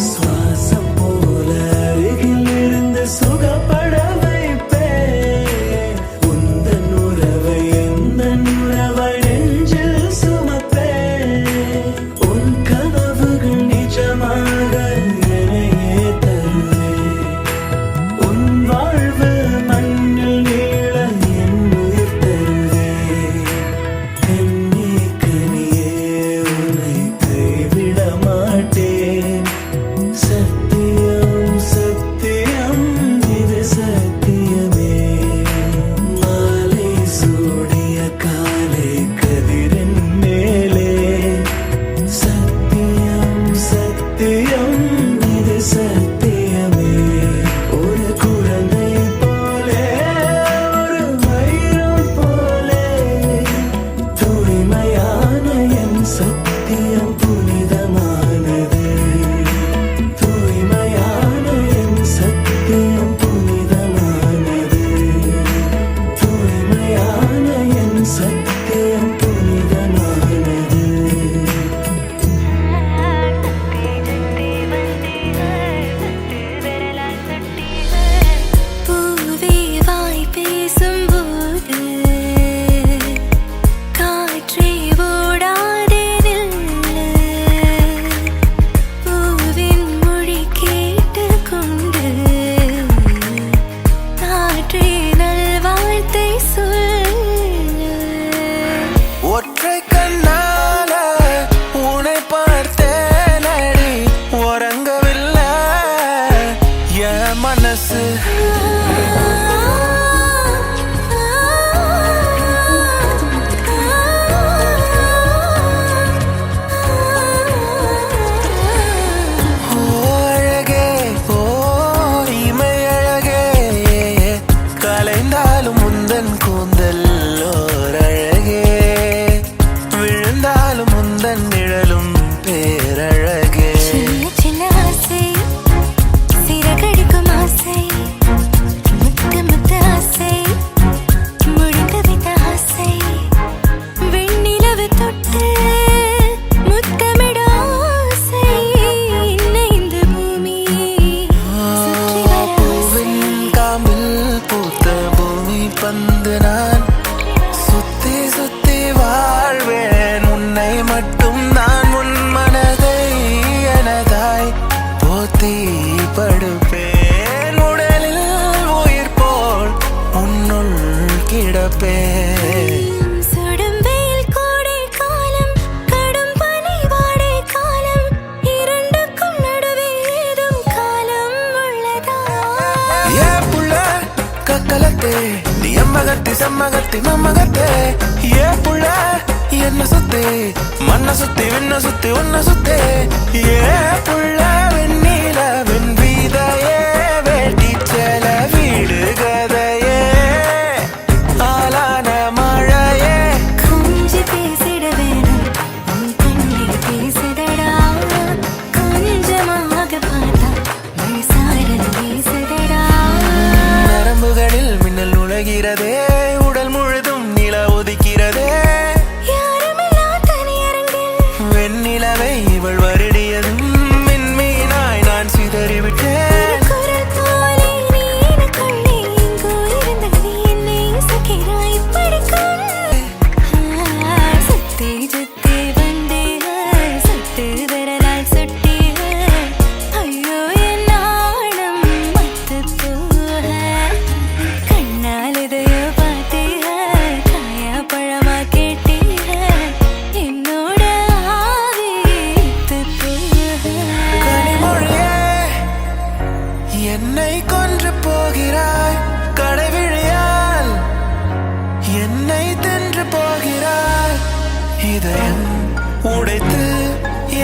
சுவாசம் போல அருகில் இருந்து சுகப்பட வைப்பேன் உந்தன் உறவை எந்தன் உறவை நெஞ்சில் சுமப்பேன் உன் கனவுகள் நிஜமாக என்னையே தருவேன் உன் வாழ்வு மண்ணில் நீள என் உயிர் தருவேன் கண்ணி கனியே உன்னை கைவிட மாட்டேன் சத்தியம் சத்தியம் இது சத்தியமே மாலை சூடிய காலை கதிரின் மேலே சத்தியம் சத்தியம் இது சத்தியமே ஒரு குழந்தை போலே ஒரு வைரம் போலே தூய்மையான என் சத்தியம் புனிதமானது தூய்மையான என் சத்தியம் புனிதமானது தூய்மையான என் சத்தியம் புனிதமானது பூவே வாய் பேசும்போது காற்றே ஓடாதே நில்லு பூவின் மொழி கேட்டுக்கொண்டு காற்றே நல்வாழ்த்தை சொல்லு ஒற்றை கண்ணால உன்னை பார்த்தேனடி உறங்கவில்லை என் மனசு ஓ அழகே ஓ இமை அழகே கலைந்தாலும் முந்தன் கூந்தல் ஓர் அழகே விழுந்தாலும் முந்தன் நிழலும் பேரழகே சின்ன சின்ன ஆசை சிறகடிக்கும் ஆசை முத்து முத்து ஆசை முடிந்து வைத்த ஆசை வெண்ணிலவு தொட்டு முத்தமிட ஆசை என்னை இந்த பூமி சுற்றி வர பூவின் ஆசை காம்பில் பூத்த பூமி பந்து நான் சுத்தி சுத்தி வாழ்வேன் உன்னை செம்மகத்தி செம்மகத்தி மம்மகத்தே ஏ புள்ள என்ன சுத்தி மண்ண சுத்தி விண்ண சுத்தி உன்ன சுத்தே ஏ புள்ள வெண்ணில வெண் வீதையே வேட்டி சேல வீடு கதையே ஆலான மழையே கொஞ்சி பேசிட வேணும் உன் கண்ணில் பேசுதடா கொஞ்சமாக பார்த்தா மனசாரல் பேசுதடா நரம்புகளில் மின்னல் நுழைகிறதே உடல் முழுதும் நில ஒதுக்கிறதே யாருமில்லா தனியரங்கில் வெண்ணிலவை இவள் வருடியதும் மின்மீனாய் நான் சிதறிவிட்டேன் குரல் போலே நீ எனக்குள்ளே எங்கோ இருந்தது என்னை இசைக்கிறாய் இப்படிக்கும் சுத்தி சுத்தி வந்தே சுட்டு விரலால் சுட்டி ஐயோ என் நாணம் மத்து போக கண்ணால் எதையோ பார்த்தே காயா பழமா கேட்டே என்னோட ஆவி போக கனிமொழியே என்னை கொன்று போகிறாய் கடைவிழியால் என்னை தின்று போகிறாய் இதயம் உடைத்து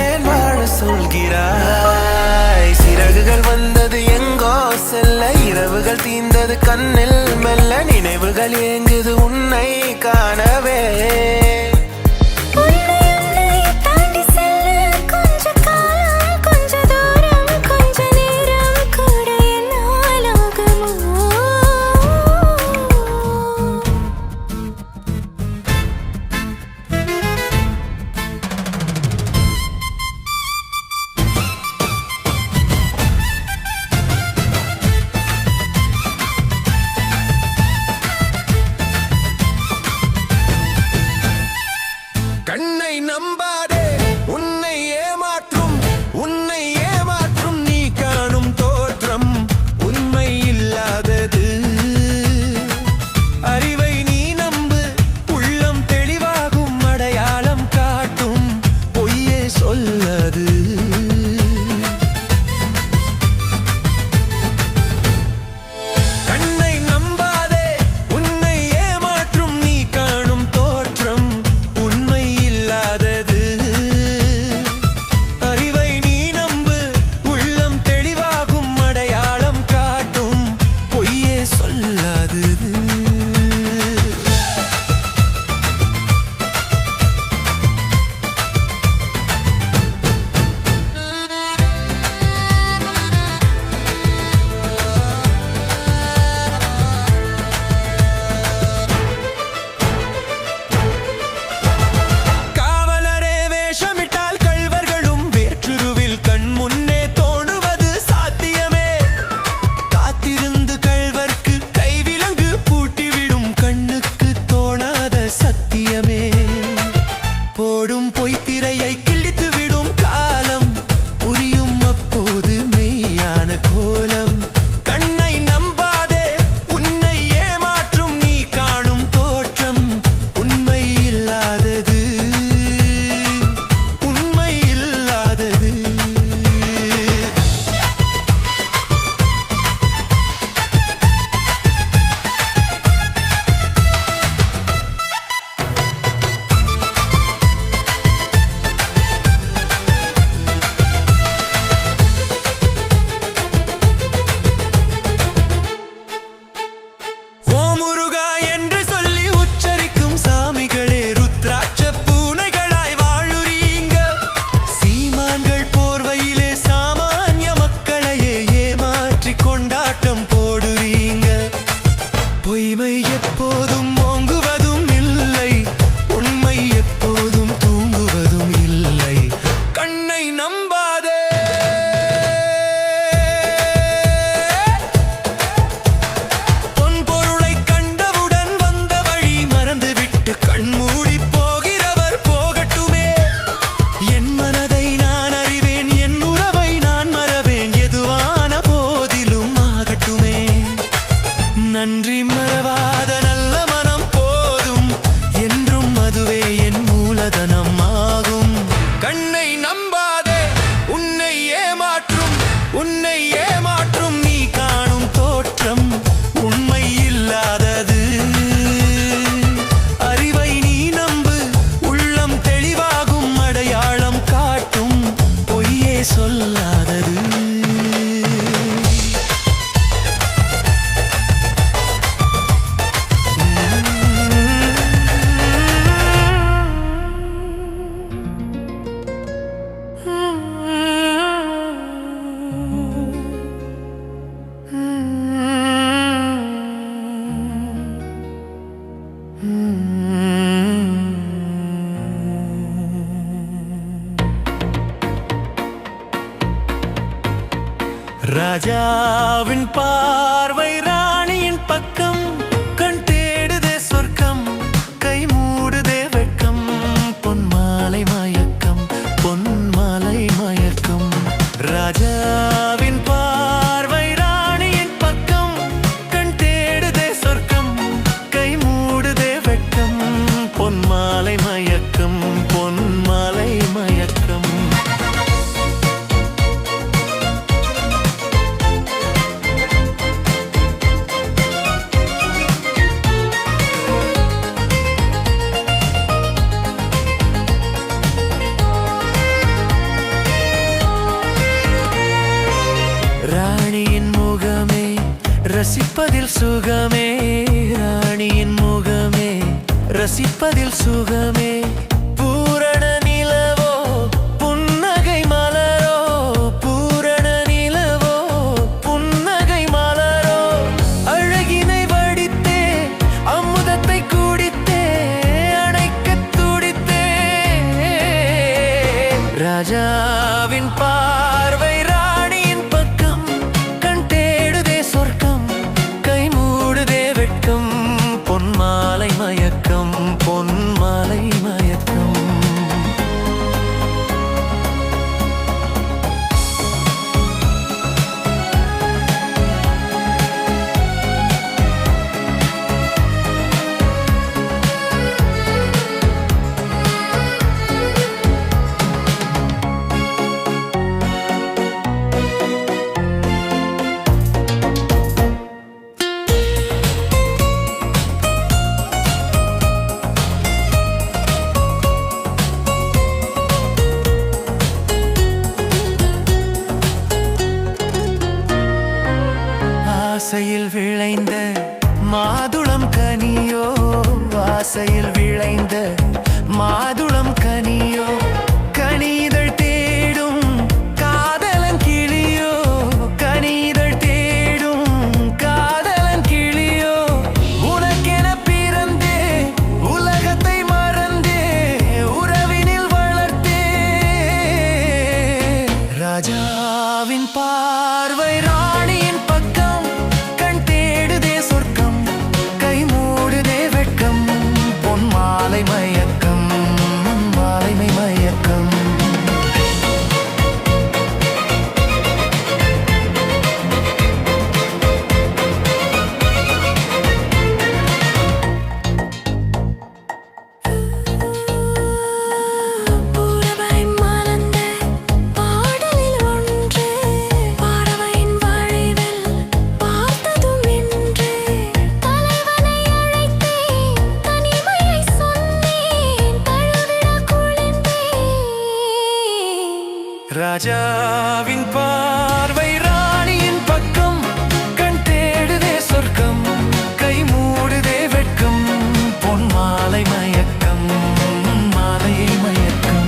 ஏன் வாழ சொல்கிறாய் சிறகுகள் வந்தது எங்கோ செல்ல இரவுகள் தீந்தது கண்ணில் மெல்ல நினைவுகள் ஏங்குது உன்னை காணவே உன்னை தாண்டி செல்ல கொஞ்ச காலம் கொஞ்ச தூரம் கொஞ்ச நேரம் கூட என்னால் ஆகுமோ கண்ணை நம்பாதே உன்னை ஏமாற்றும் நீ காணும் தோற்றம் உண்மை இல்லாதது அறிவை நீ நம்பு உள்ளம் தெளிவாகும் அடையாளம் காட்டும் பொய்யே சொல்லாது கண்ணை நம்பாதே உன்னை ஏமாற்றும் நீ காணும் தோற்றம் உண்மை இல்லாதது அறிவை நீ நம்பு உள்ளம் தெளிவாகும் அடையாளம் காட்டும் பொய்யே சொல்லாது ராஜாவின் பார்வை ராணியின் பக்கம் கண் தேடுதே சொர்க்கம் கை மூடுதே வெட்கம் பொன்மாலை மயக்கம் பொன்மாலை மயக்கம் ராஜாவின் பார்வை ராணியின் பக்கம் கண் தேடுதே சொர்க்கம் கை மூடுதே வெட்கம் பொன்மாலை மயக்கம் பொன்மாலை மயக்கம் ராணியின் முகமே ரசிப்பதில் சுகமே ராணியின் முகமே ரசிப்பதில் சுகமே பூரண நிலவோ புன்னகை மலரோ பூரண நிலவோ புன்னகை மலரோ அழகினை வடித்தே அமுதத்தை குடித்தே அணைக்கத் துடித்தே ராஜாவின் பார்வை ராணியின் பக்கம் கண் தேடுதே சொர்க்கம் கை மூடுதே வெட்கம் பொன்மாலை மயக்கம் பொன்மாலை மயக்கம் ஆசையில் விளைந்த மாதுளம் கனியோ ஆசையில் விளைந்த மாதுளம் கனியோ கனிதழ் தேடும் காதலன் கிளியோ கனிதழ் தேடும் காதலன் கிளியோ உனக்கென பிறந்தே உலகத்தை மறந்தே உறவினில் வளர்த்தே ராஜாவின் பார்வை ராணியின் பக்கம் கண் தேடுதே சொர்க்கம் கை மூடுதே வெட்கம் பொன்மாலை மயக்கம் மாலை மயக்கம் புறவை மலர்ந்த பாடலில் ஒன்று பறவையின் வழிவில் பார்த்ததும் இன்று தலைவனை அழைத்தேன் தனிமையை சொன்னேன் தழுவிட குளிர்ந்தேன் ராஜாவின் பார்வை ராணியின் பக்கம் கண் தேடுதே சொர்க்கம் கை மூடுதே வெட்கம் பொன்மாலை மயக்கம் மாலை மயக்கம்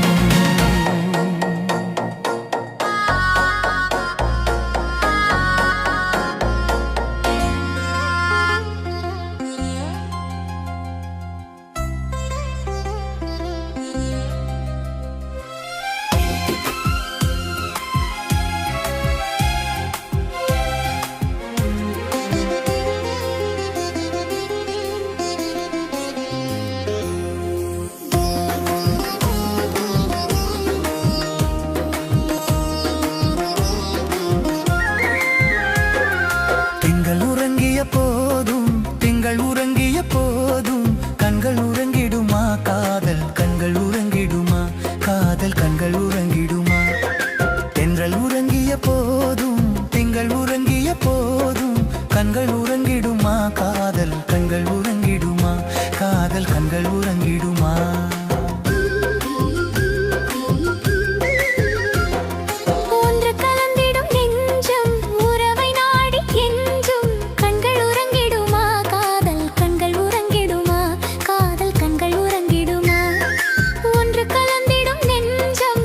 திங்கள் உறங்கிய போதும் திங்கள் உறங்கிய போதும் கண்கள் உறங்கிடுமா காதல் கண்கள் உறங்கிடுமா காதல் கண்கள் உறங்கிடுமா தென்றல் உறங்கிய போதும் திங்கள் உறங்கிய போதும் கண்கள் உறங்கிடுமா காதல் கண்கள் உறங்கிடுமா காதல் கண்கள் உறங்கிடுமா ஒன்று கலந்திடும் நெஞ்சம் உறவை நாடி கெஞ்சும் கண்கள் உறங்கிடுமா காதல் கண்கள் உறங்கிடுமா காதல் கண்கள் உறங்கிடுமா ஒன்று கலந்திடும் நெஞ்சம்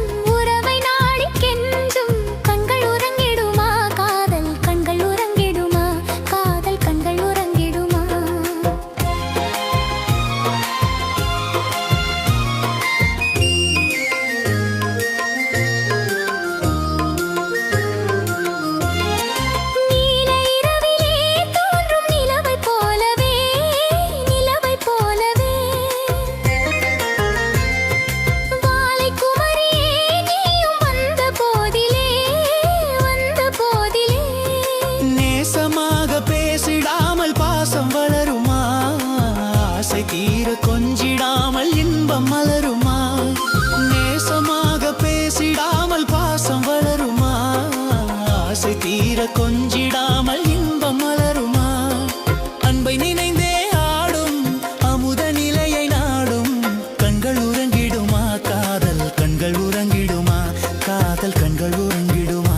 காதல் கண்கள் உறங்கிடுமா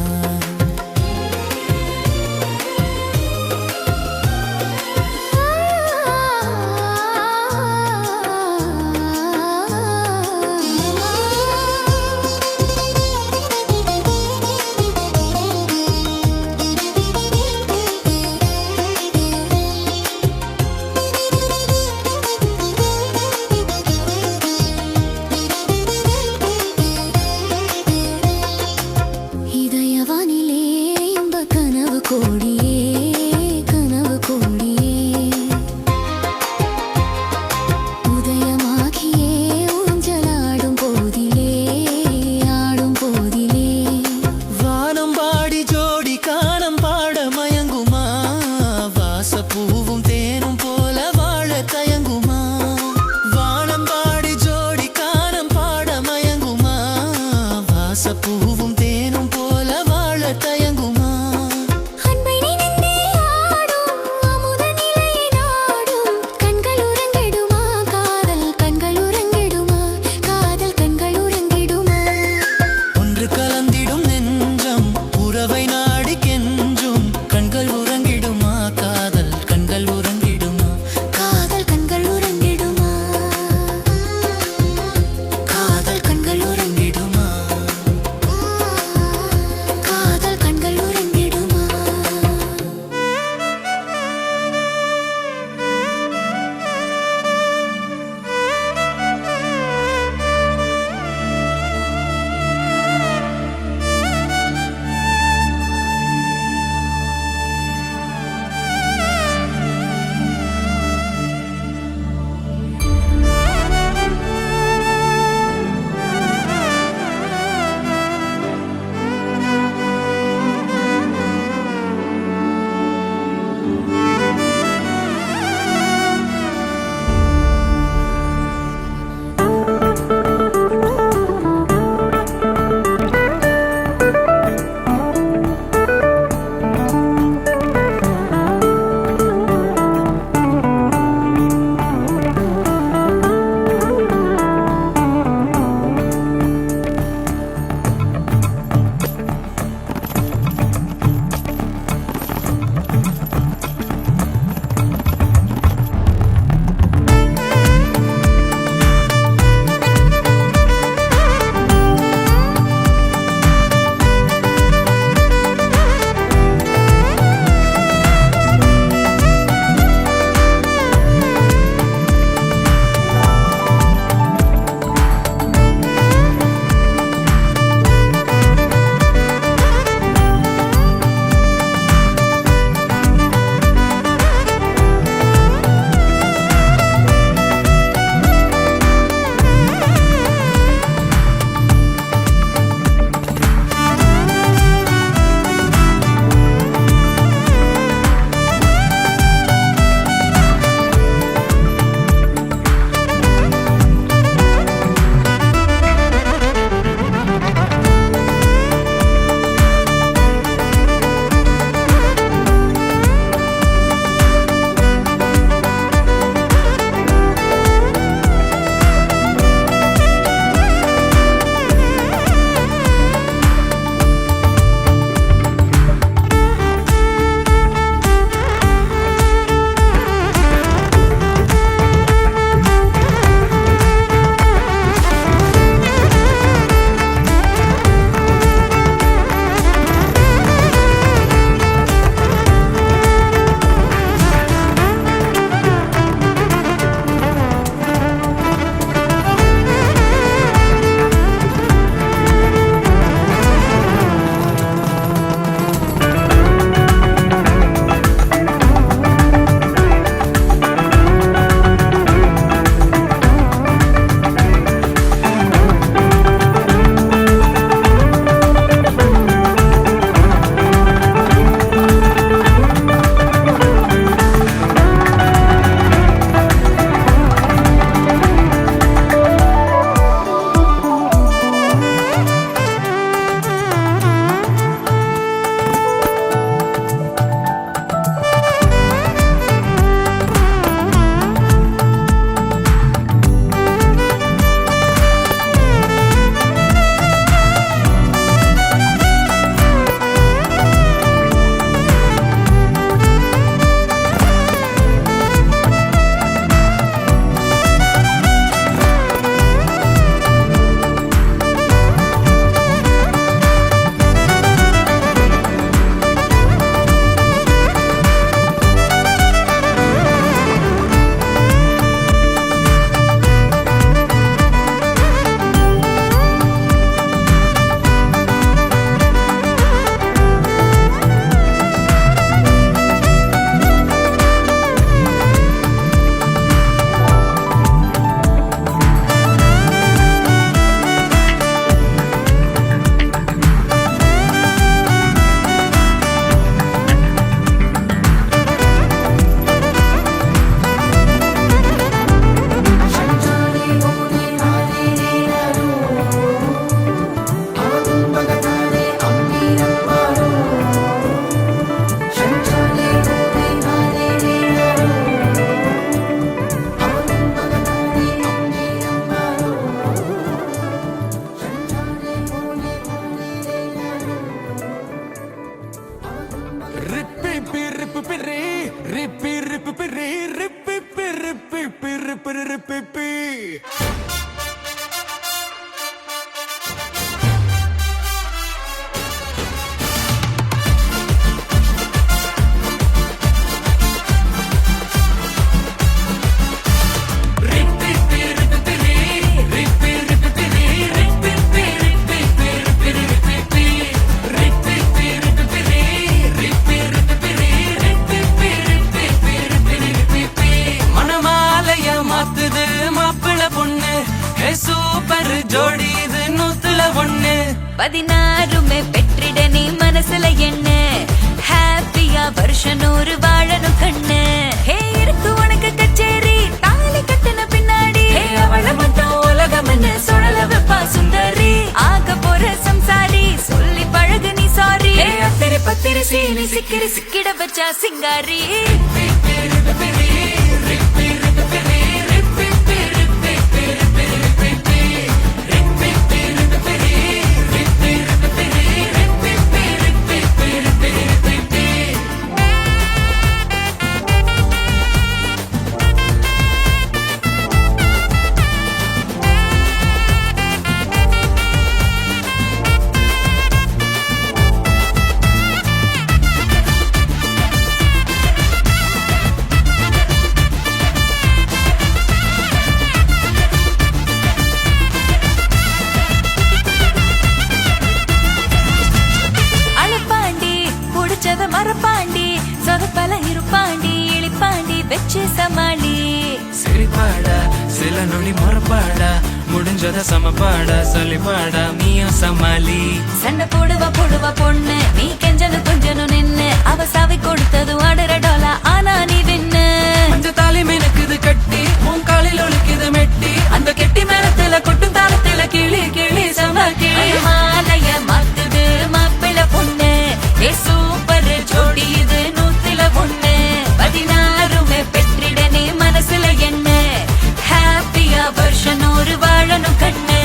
இதயவானிலே இன்ப கனவு கோடியே கனவு கோடியே உதயமாகியே ஊஞ்சலாடும் போதிலே ஆடும் போதிலே வானம் பாடி ஜோடி கானம் பாட மயங்குமா வாசப்பூவும் தேனும் போல வாழ தயங்குமா வானம் பாடி ஜோடி கானம் பாட மயங்குமா வாசப்பூவும் தேனும் போல வாழ தயங்குமா அன்பை நினைந்தே ஆடும் அமுத நிலையை நாடும் கண்கள் உறங்கிடுமா காதல் கண்கள் உறங்கிடுமா காதல் கண்கள் உறங்கிடுமா ஒன்று கலந்திடும் நெஞ்சம் உறவை நாடி கெஞ்சும் கண்கள் உறங்கிடுமா காதல் கண்கள் உறங்கிடுமா காதல் கண்கள் உறங்கிடுமா காதல் கண்கள் உறங்கிடுமா 16 பெற்றிட நீ மனசுல என்ன ஹாப்பியா வருஷம் 100 வாழணும் கண்ணு ஹே இருக்கு உனக்கு கச்சேரி தாலி கட்டின பின்னாடி ஹே அவள மட்டும் உலகம் என்ன சுழல வைப்பா சுந்தரி ஆக போற சம்சாரி சொல்லி பழகு நீ சாரி ஹே அத்திரி பத்திரி சீனி சிக்கிரி சிக்கிட வச்சா சிங்காரி மரப்பாண்டி சொதப்பல இருப்பாண்டி இழிப்பாண்டி வெச்சு சமாளி சிரிப்பாடா சில நொடி மொறப்பாடா முடிஞ்சத சமப்பாடா சொல்லிப்பாடா நீயும் சமாளி சண்டை போடுவா பொண்ணு நீ கெஞ்சனு கொஞ்சனும் நின்னு அவ சாவி கொடுத்தது ஆடுற டோலா ஆனா நீ வின்னு கொஞ்ச தாலி மினுக்குது கட்டி உன் காலில் ஒழுக்குது மெட்டி அந்த கெட்டி மேலத்துல கொட்டும் தாளத்துல கிளி கிளி சம கிளி மாலைய மாத்துது மாப்பிள பொண்ணு ஏ சூப்பர் ஜோடி இது 101 16 பெற்றிட நீ மனசுல என்ன ஹாப்பியா வருஷம் 100 வாழணும் கண்ணு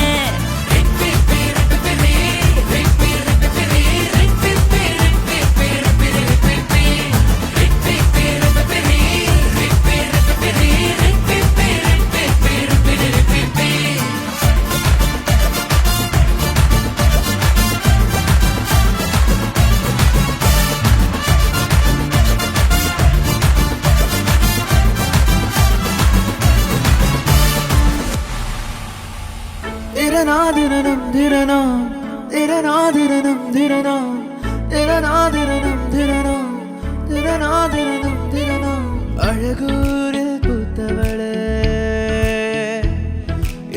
திரநாதிரனம் திரனாம் திரநாதிரனம் திரனாம் திரநாதிரனம் திரனாம் திரநாதிரனம் திரனாம் அழகூரில் பூத்தவளே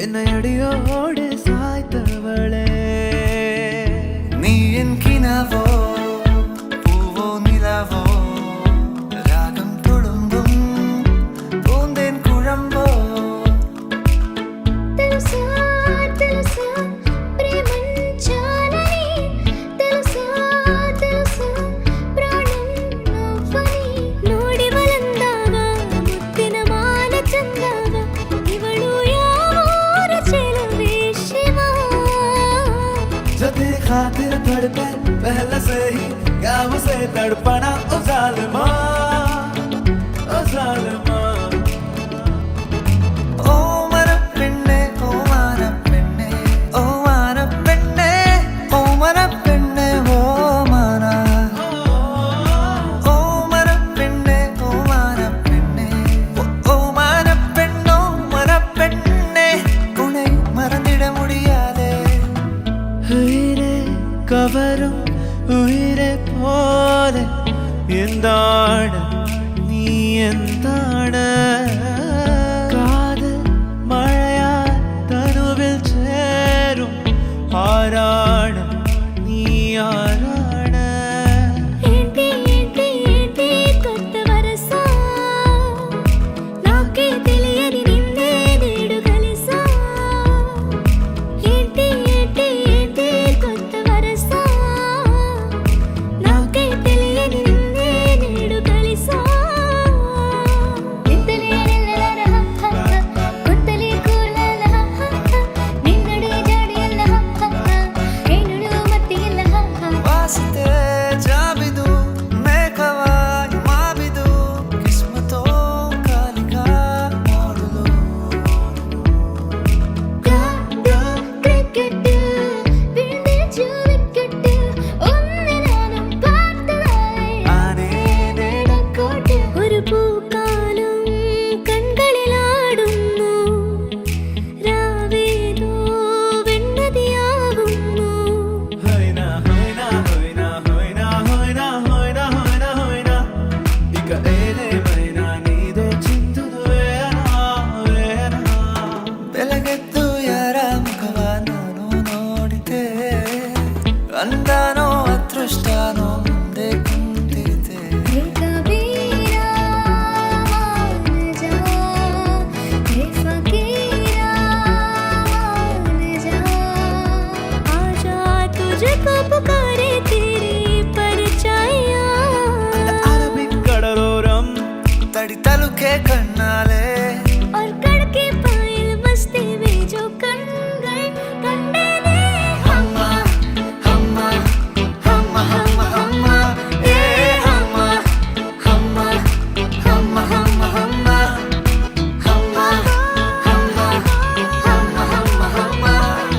என்னை அடியோடு சாய்த்தவளே நீ என் கினாவோ பூவோ நிலாவோ ராகம் தொழும்பும் பூந்தேன் குழம்போ తెలుసా తెలుసా ప్రేమంచాలని తెలుసా తెలుసా ప్రాణం నువ్వని ನೋಡಿ వలందాగా ముత్తిన మాన చందాగా ಇವಳು ಯಾವೂರ ಚೆಲುವೆ ಶಿವ जो तेरे खातिर धड़के पहले से ही क्या मुझसे तड़पना ओ जालिमा ओ जालिमा ஓ மரப்பெண்ணே ஓ மரப்பெண்ணே ஓ மரப்பெண்ணே ஓ மரப்பெண்ணே ஓ மர ஓ மரப்பெண்ணே ஓ மரப்பெண்ணே ஓ மரப்பெண்ணோ மரப்பெண்ணே உன்னை மறந்திட முடியாதே உயிரே கவரும் உயிரை போல எந்தாட நீ எந்தாட காதல் மழையா தனுவில் சேரும் ஆராட நீ ஆராட ఏంటి ఏంటి ఏంటి కొత్త వరసా నాకే తెలియని నిన్నే నేడు కలిసా ఏంటి ఏంటి ఏంటి కొత్త వరసా నాకే తెలియని నిన్నే నేడు కలిసా నిత్తలే నెల్లర కొత్తలే కూలల నిన్నడే జాడియల్ల ఏనుడు మత్తియల్ల ಅಂದಾನೋ ಅದೃಷ್ಟನೋ ಮುಂದೆ ಕುಂತಿದೆ कबीरा मान जा हे फकीरा मान जा आजा तुझको पुकारे तेरी परछाइयां அரபிக் கடலோரம் தடி தலுக்கே கண்ணாலே और कड़के पायल बस्ती में जो कणगण कंडे ने हम्मा हम्मा हम्मा हम्मा हम्मा ए हम्मा हम्मा हम्मा हम्मा हम्मा हम्मा हम्मा हम्मा हम्मा हम्मा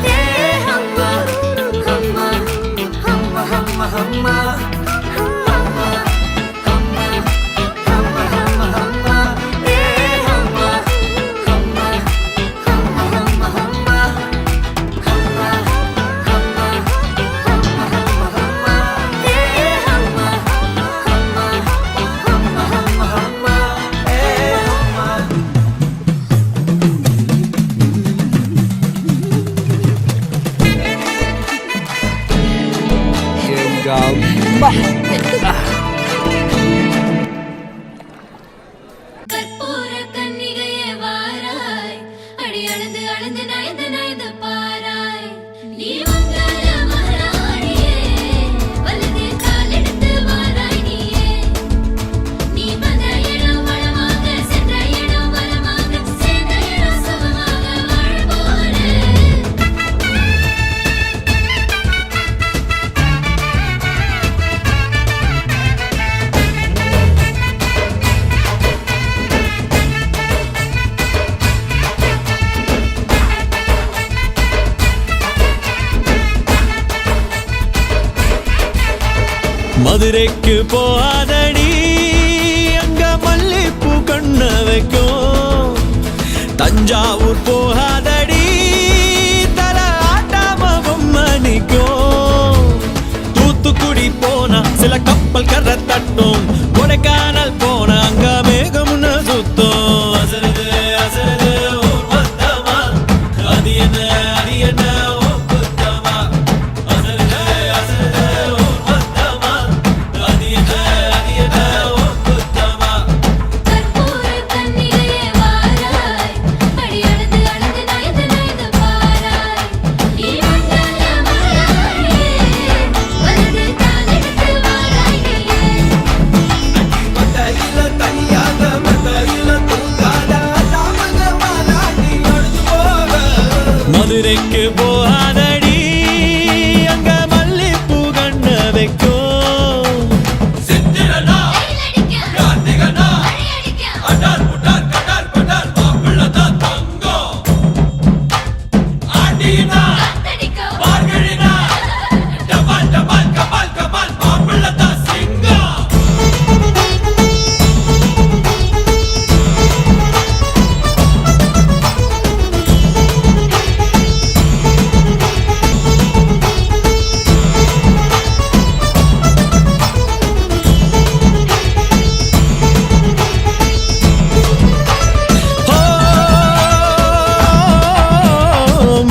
ए हम्मा हम्मा हम्मा हम्मा हम्मा கற்பூர கன்னிகையே வாராய் அடி அளந்து அளந்து நயந்து நயந்து பாராய் நீ மங்கள மகாராணியே வலது காலெடுத்து வாராய் நீயே நீ வந்த இடம் வளமாக சென்ற இடம் வளமாக சேர்ந்த இடம் சுகமாக வாழ்வோரே மதுரைக்கு போகாதடி அங்க மல்லிப்பூ கண்ண வைக்கும் தஞ்சாவூர் போகாதடி தல ஆட்டாம பொம்மணிக்கும் தூத்துக்குடி போனா சில கப்பல் கரை தட்டும் கொடைக்கானல் போனா அங்க மேகம்னு சுத்தும் அசருது அசருது ஊர் மொத்தமா அது என்ன ஓ குத்தமா அசருது அசருது ஊர் மொத்தமா அது என்ன ஓ குத்தமா கற்பூர கன்னிகையே வாராய் அடி அளந்து அளந்து நயந்து நயந்து பாராய் நீ மங்கள மகாராணியே வலது காலெடுத்து வாராய் நீயே மத்தையில தனியாக மத்தையில தூங்காத தாமக மாலாடி அழுது போக மதுரைக்கு போகாதடி அங்க மல்லிப்பூ கண்ண வைக்கும் சித்திரனா கைலடிக்க கார்த்திகனா அடியடிக்க அடார் புடார் கடார் படார் மாப்பிள்ளதான் தங்கம் ஆண்டினா காத்தடிக்க மார்கழினா டபால் டபால் கபால் கபால் மாப்பிள்ளதான் சிங்கம் ஓ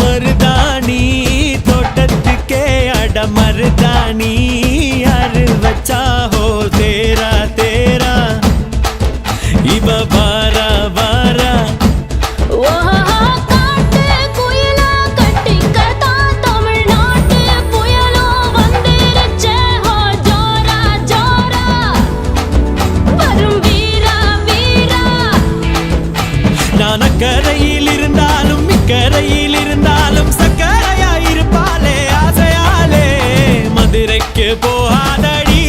மருதாணி தோட்டத்துக்கே அட மருதாணி யாரு வச்சா ஹோ தேரா தேரா இவ வாரா வாரா ஓஹோ காட்டு குயிலா கட்டிக்கதா தமிழ்நாட்டு புயலோ வந்திருச்சே ஹோ ஜோரா ஜோரா வரும் வீரா வீரா நான் அக்கரையில் இருந்தாலும் இக்கரையில் இருந்தாலும் சக்கரையா இருப்பாளே ஆசையாலே மதுரைக்கு போகாதடி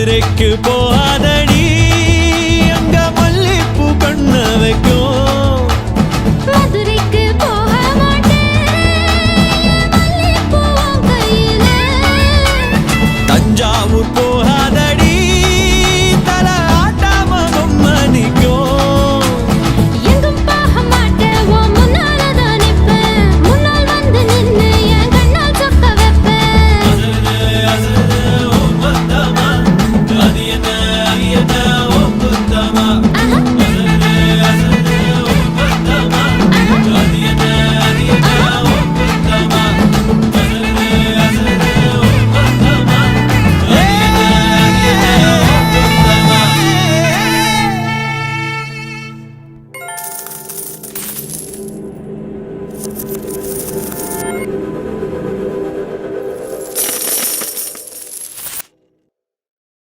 மதுரைக்கு போகாதடி அங்க மல்லிப்பூ கண்ண வைக்கும். மதுரைக்கு போக மாட்டேன் மல்லிப்பூ உன் கையில. தஞ்சாவூர் போகாதடி தல ஆட்டாம பொம்மனிக்கும். எங்கும் போக மாட்டேன் உன் முன்னால தான் நிப்பேன். முன்னால் வந்து நின்னு என் கண்ணால் சொக்க வைப்பேன். ஆஹா.